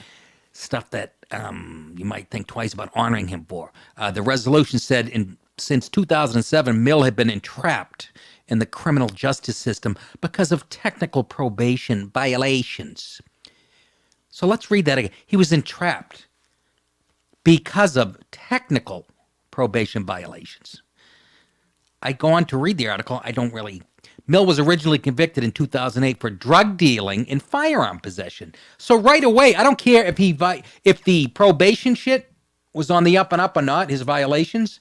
Stuff that you might think twice about honoring him for. The resolution said since 2007, Mill had been entrapped in the criminal justice system because of technical probation violations. So let's read that again. He was entrapped because of technical probation violations. I go on to read the article. Mill was originally convicted in 2008 for drug dealing and firearm possession. So right away, I don't care if the probation shit was on the up and up or not, his violations.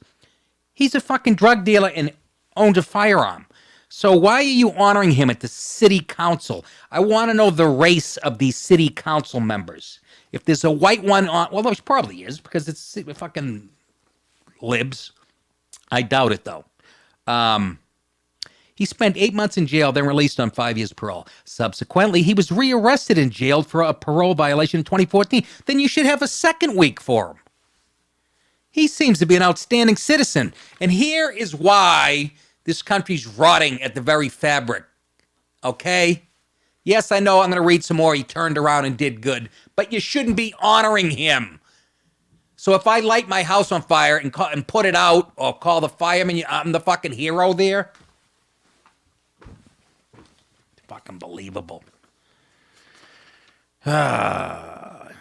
He's a fucking drug dealer and owns a firearm. So why are you honoring him at the city council? I want to know the race of these city council members. If there's a white one well, there probably is because it's fucking libs. I doubt it, though. He spent 8 months in jail, then released on 5 years parole. Subsequently, he was rearrested and jailed for a parole violation in 2014. Then you should have a second week for him. He seems to be an outstanding citizen. And here is why This country's rotting at the very fabric. Okay? Yes, I know I'm going to read some more. He turned around and did good. But you shouldn't be honoring him. So if I light my house on fire and put it out or call the fireman, I'm the fucking hero there? Fucking believable.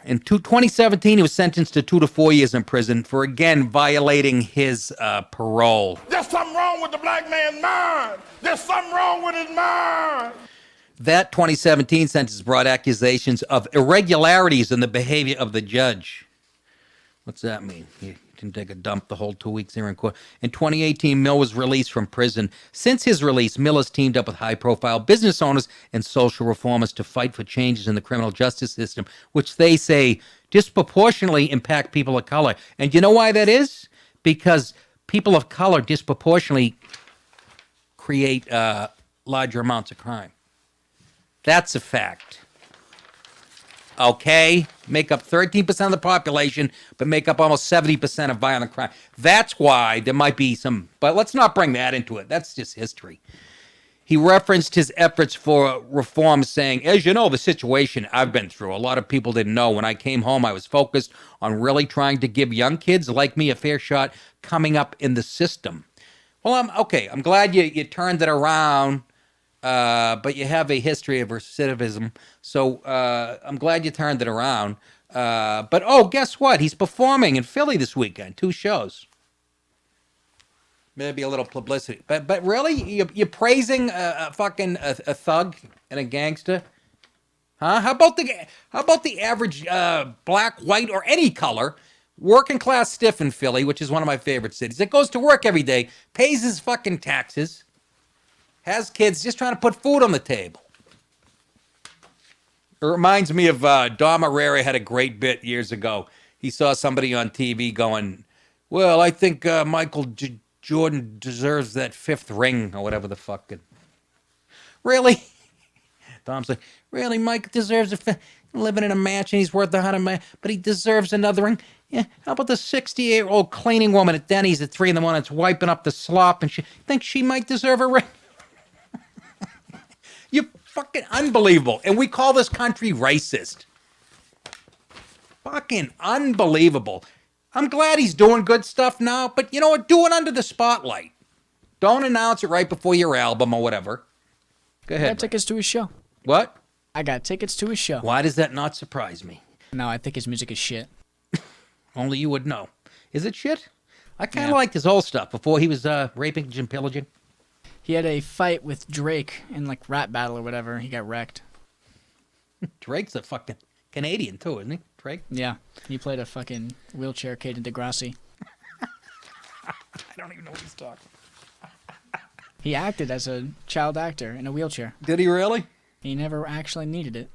In 2017, he was sentenced to 2 to 4 years in prison for, again, violating his parole. There's something wrong with the black man's mind. There's something wrong with his mind. That 2017 sentence brought accusations of irregularities in the behavior of the judge. What's that mean? He didn't take a dump the whole 2 weeks here in court. In 2018, Mill was released from prison. Since his release, Mill has teamed up with high-profile business owners and social reformers to fight for changes in the criminal justice system, which they say disproportionately impact people of color. And you know why that is? Because people of color disproportionately create larger amounts of crime. That's a fact. Okay? Make up 13% of the population, but make up almost 70% of violent crime. That's why there might be some, but let's not bring that into it. That's just history. He referenced his efforts for reform, saying, as you know, the situation I've been through, a lot of people didn't know. When I came home, I was focused on really trying to give young kids like me a fair shot coming up in the system. Well, I'm glad you turned it around. But you have a history of recidivism, so I'm glad you turned it around. But guess what? He's performing in Philly this weekend, 2 shows. Maybe a little publicity, but really, you're praising a thug and a gangster, huh? How about the average black, white, or any color working class stiff in Philly, which is one of my favorite cities, that goes to work every day, pays his fucking taxes, has kids, just trying to put food on the table. It reminds me of Dom Herrera had a great bit years ago. He saw somebody on TV going, well, I think Michael Jordan deserves that 5th ring or whatever the fuck. Really? Dom's like, really, Mike deserves a 5th? Living in a mansion, he's worth $100 million, but he deserves another ring? Yeah, how about the 68-year-old cleaning woman at Denny's at 3 in the morning that's wiping up the slop and she thinks she might deserve a ring? You're fucking unbelievable. And we call this country racist. Fucking unbelievable. I'm glad he's doing good stuff now, but you know what? Do it under the spotlight. Don't announce it right before your album or whatever. Go ahead. I got tickets to his show. What? I got tickets to his show. Why does that not surprise me? No, I think his music is shit. Only you would know. Is it shit? I kind of liked his old stuff before he was raping and pillaging. He had a fight with Drake in like rap battle or whatever. He got wrecked. Drake's a fucking Canadian too, isn't he? Drake? Yeah. He played a fucking wheelchair Caden Degrassi. I don't even know what he's talking. He acted as a child actor in a wheelchair. Did he really? He never actually needed it.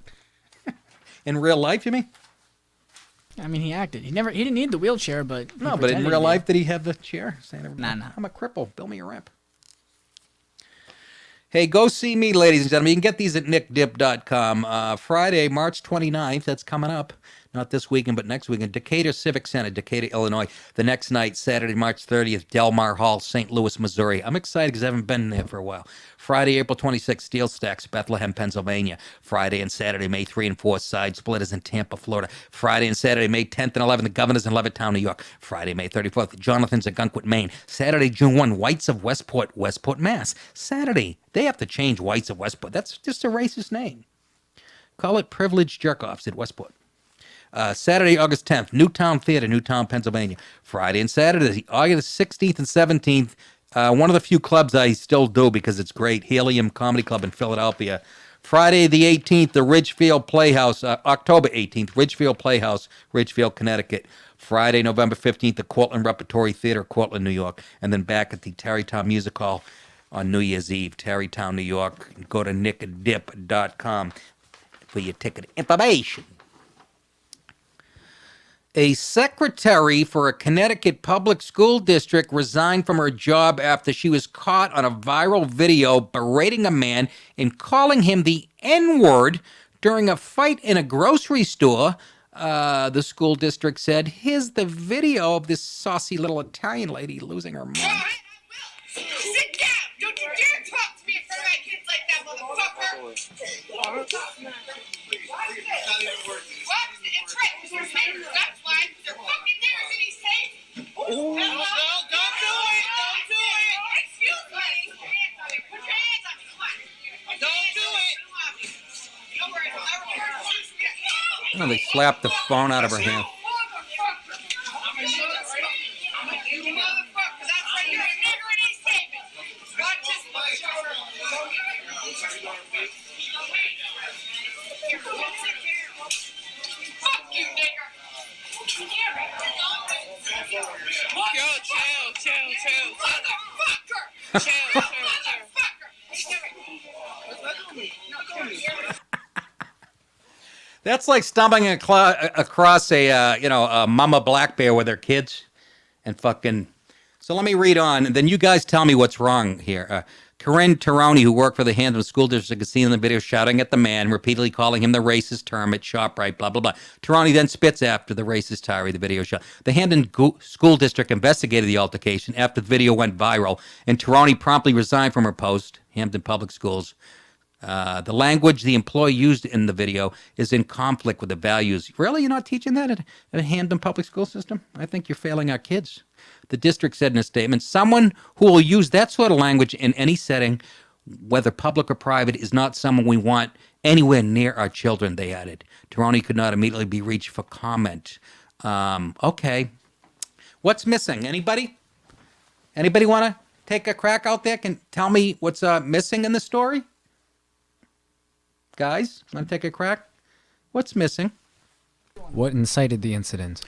In real life, you mean? I mean, he acted. He didn't need the wheelchair, but no. But in real life, did he have the chair? Nah. I'm a cripple. Bill me a ramp. Hey, go see me, ladies and gentlemen. You can get these at nickdip.com. Friday, March 29th, that's coming up. Not this weekend, but next weekend. Decatur Civic Center, Decatur, Illinois. The next night, Saturday, March 30th, Del Mar Hall, St. Louis, Missouri. I'm excited because I haven't been there for a while. Friday, April 26th, Steel Stacks, Bethlehem, Pennsylvania. Friday and Saturday, May 3 and 4, Side Splitters in Tampa, Florida. Friday and Saturday, May 10th and 11th, the Governors in Levittown, New York. Friday, May 34th, Jonathan's at Gunkwit, Maine. Saturday, June 1, Whites of Westport, Westport, Mass. Saturday, they have to change Whites of Westport. That's just a racist name. Call it Privileged Jerk-Offs at Westport. Saturday, August 10th, Newtown Theater, Newtown, Pennsylvania. Friday and Saturday, August 16th and 17th, one of the few clubs I still do because it's great, Helium Comedy Club in Philadelphia. Friday the 18th, the Ridgefield Playhouse, October 18th, Ridgefield Playhouse, Ridgefield, Connecticut. Friday, November 15th, the Cortland Repertory Theater, Cortland, New York. And then back at the Tarrytown Music Hall on New Year's Eve, Tarrytown, New York. Go to nickdip.com for your ticket information. A secretary for a Connecticut public school district resigned from her job after she was caught on a viral video berating a man and calling him the N-word during a fight in a grocery store. The school district said, here's the video of this saucy little Italian lady losing her mind. Sit down! It's written. There's papers. That's why they're fucking niggers in these tapes. Don't do it. Don't do it. Excuse me. Put your hands on me. Don't do it. Oh, they slapped the phone out of her hand. That's like stumbling across a mama black bear with her kids and fucking. So let me read on, and then you guys tell me what's wrong here. Corinne Taroni, who worked for the Hampton School District, is seen in the video shouting at the man, repeatedly calling him the racist term at ShopRite, blah, blah, blah. Taroni then spits after the racist tirade the video shot. The Hampton School District investigated the altercation after the video went viral, and Taroni promptly resigned from her post, Hampton Public Schools. The language the employee used in the video is in conflict with the values. Really? You're not teaching that at a Hampton Public School system? I think you're failing our kids. The district said in a statement, someone who will use that sort of language in any setting, whether public or private, is not someone we want anywhere near our children, they added. Taroni could not immediately be reached for comment. Okay. What's missing? Anybody? Anybody want to take a crack out there? Can tell me what's missing in the story? Guys, want to take a crack? What's missing? What incited the incident?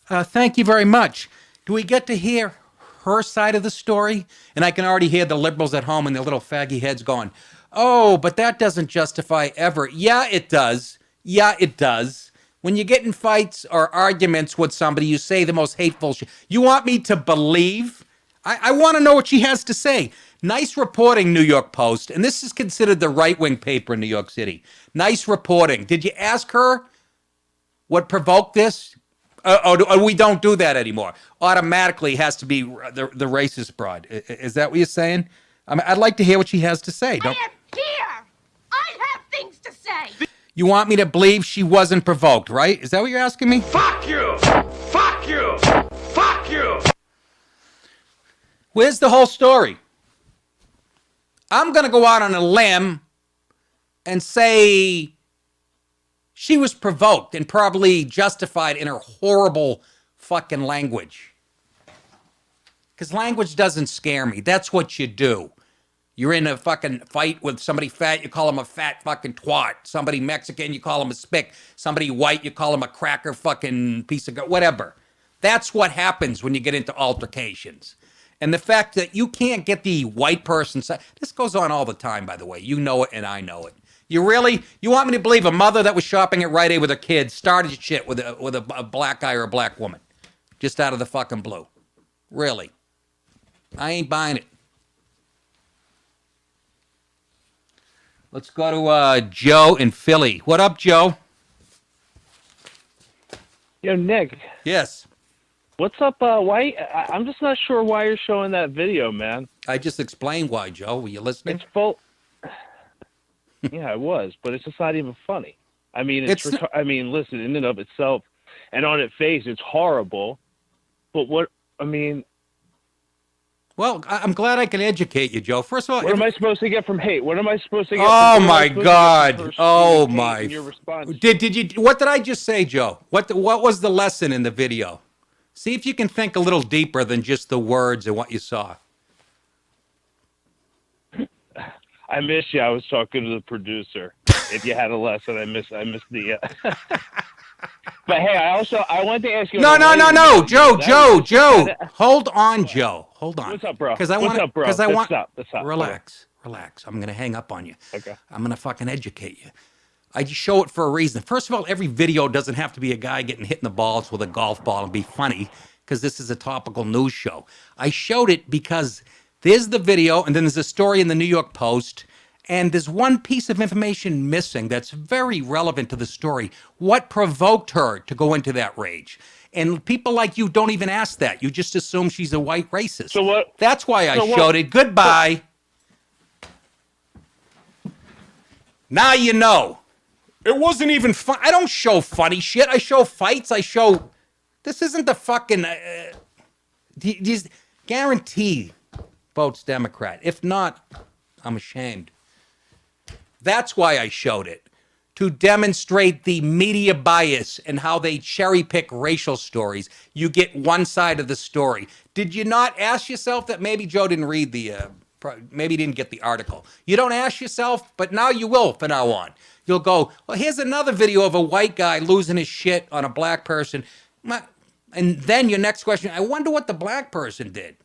Thank you very much. Do we get to hear her side of the story? And I can already hear the liberals at home and their little faggy heads going, oh, but that doesn't justify ever. Yeah, it does. Yeah, it does. When you get in fights or arguments with somebody, you say the most hateful shit. You want me to believe? I want to know what she has to say. Nice reporting, New York Post. And this is considered the right-wing paper in New York City. Nice reporting. Did you ask her what provoked this? We don't do that anymore. Automatically has to be the racist broad. Is that what you're saying? I'd like to hear what she has to say. I am here. I have things to say. You want me to believe she wasn't provoked, right? Is that what you're asking me? Fuck you! Fuck you! Fuck you! Where's the whole story? I'm going to go out on a limb and say she was provoked and probably justified in her horrible fucking language. Because language doesn't scare me. That's what you do. You're in a fucking fight with somebody fat, you call him a fat fucking twat. Somebody Mexican, you call him a spick. Somebody white, you call him a cracker fucking piece of whatever. That's what happens when you get into altercations. And the fact that you can't get the white person side, this goes on all the time, by the way. You know it and I know it. You want me to believe a mother that was shopping at Rite Aid with her kids started shit with a black guy or a black woman just out of the fucking blue? Really? I ain't buying it. Let's go to Joe in Philly. What up, Joe? Yo, Nick. Yes. What's up? Why? I'm just not sure why you're showing that video, man. I just explained why, Joe. Were you listening? It's full. Yeah, I was, but it's just not even funny. I mean, listen, in and of itself, and on its face, it's horrible. But what? I mean. Well, I'm glad I can educate you, Joe. First of all, what am I supposed to get from hate? What am I supposed to get? Oh my God! Oh my! Your response. Did you? What did I just say, Joe? What was the lesson in the video? See if you can think a little deeper than just the words and what you saw. I miss you. I was talking to the producer. If you had a lesson, I missed the. But hey, I wanted to ask you. No, Joe. Hold on, Joe. Hold on. What's up, bro? Because I want. Because I want. What's up? Relax. I'm gonna hang up on you. Okay. I'm gonna fucking educate you. I just show it for a reason. First of all, every video doesn't have to be a guy getting hit in the balls with a golf ball and be funny, because this is a topical news show. I showed it because there's the video, and then there's a story in the New York Post, and there's one piece of information missing that's very relevant to the story. What provoked her to go into that rage? And people like you don't even ask that. You just assume she's a white racist. So what? That's why I showed it. Goodbye. Now you know. It wasn't even fun. I don't show funny shit. I show fights. I show. This isn't the fucking. These guarantee votes Democrat. If not, I'm ashamed. That's why I showed it. To demonstrate the media bias and how they cherry pick racial stories. You get one side of the story. Did you not ask yourself that? Maybe Joe didn't read maybe he didn't get the article. You don't ask yourself, but now you will from now on. You'll go, well, here's another video of a white guy losing his shit on a black person. And then your next question, I wonder what the black person did.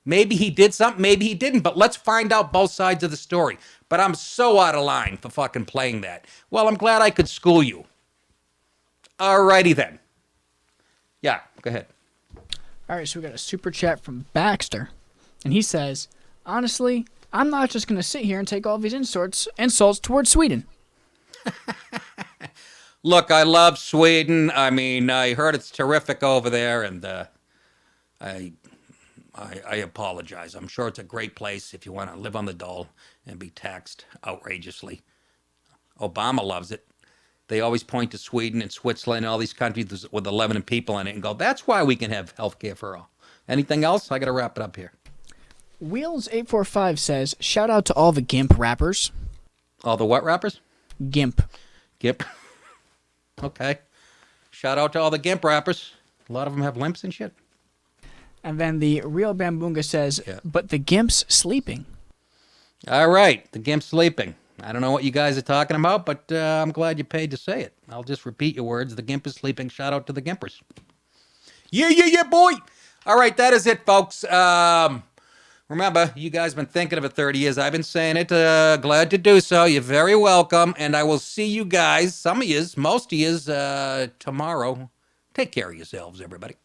Maybe he did something, maybe he didn't, but let's find out both sides of the story. But I'm so out of line for fucking playing that. Well, I'm glad I could school you. Alrighty then. Yeah, go ahead. All right, so we got a super chat from Baxter. And he says, honestly, I'm not just going to sit here and take all these insults towards Sweden. Look, I love Sweden. I mean, I heard it's terrific over there, and I apologize. I'm sure it's a great place if you want to live on the dole and be taxed outrageously. Obama loves it. They always point to Sweden and Switzerland and all these countries with 11 people in it and go, that's why we can have health care for all. Anything else? I got to wrap it up here. Wheels845 says, shout out to all the GIMP rappers. All the what rappers? GIMP. GIMP. Okay. Shout out to all the GIMP rappers. A lot of them have limps and shit. And then the Real Bambunga says, but the GIMP's sleeping. All right. The GIMP's sleeping. I don't know what you guys are talking about, but I'm glad you paid to say it. I'll just repeat your words. The GIMP is sleeping. Shout out to the GIMPers. Yeah, boy. All right. That is it, folks. Remember, you guys have been thinking of it 30 years. I've been saying it. Glad to do so. You're very welcome. And I will see you guys, some of yous, most of yous, tomorrow. Take care of yourselves, everybody.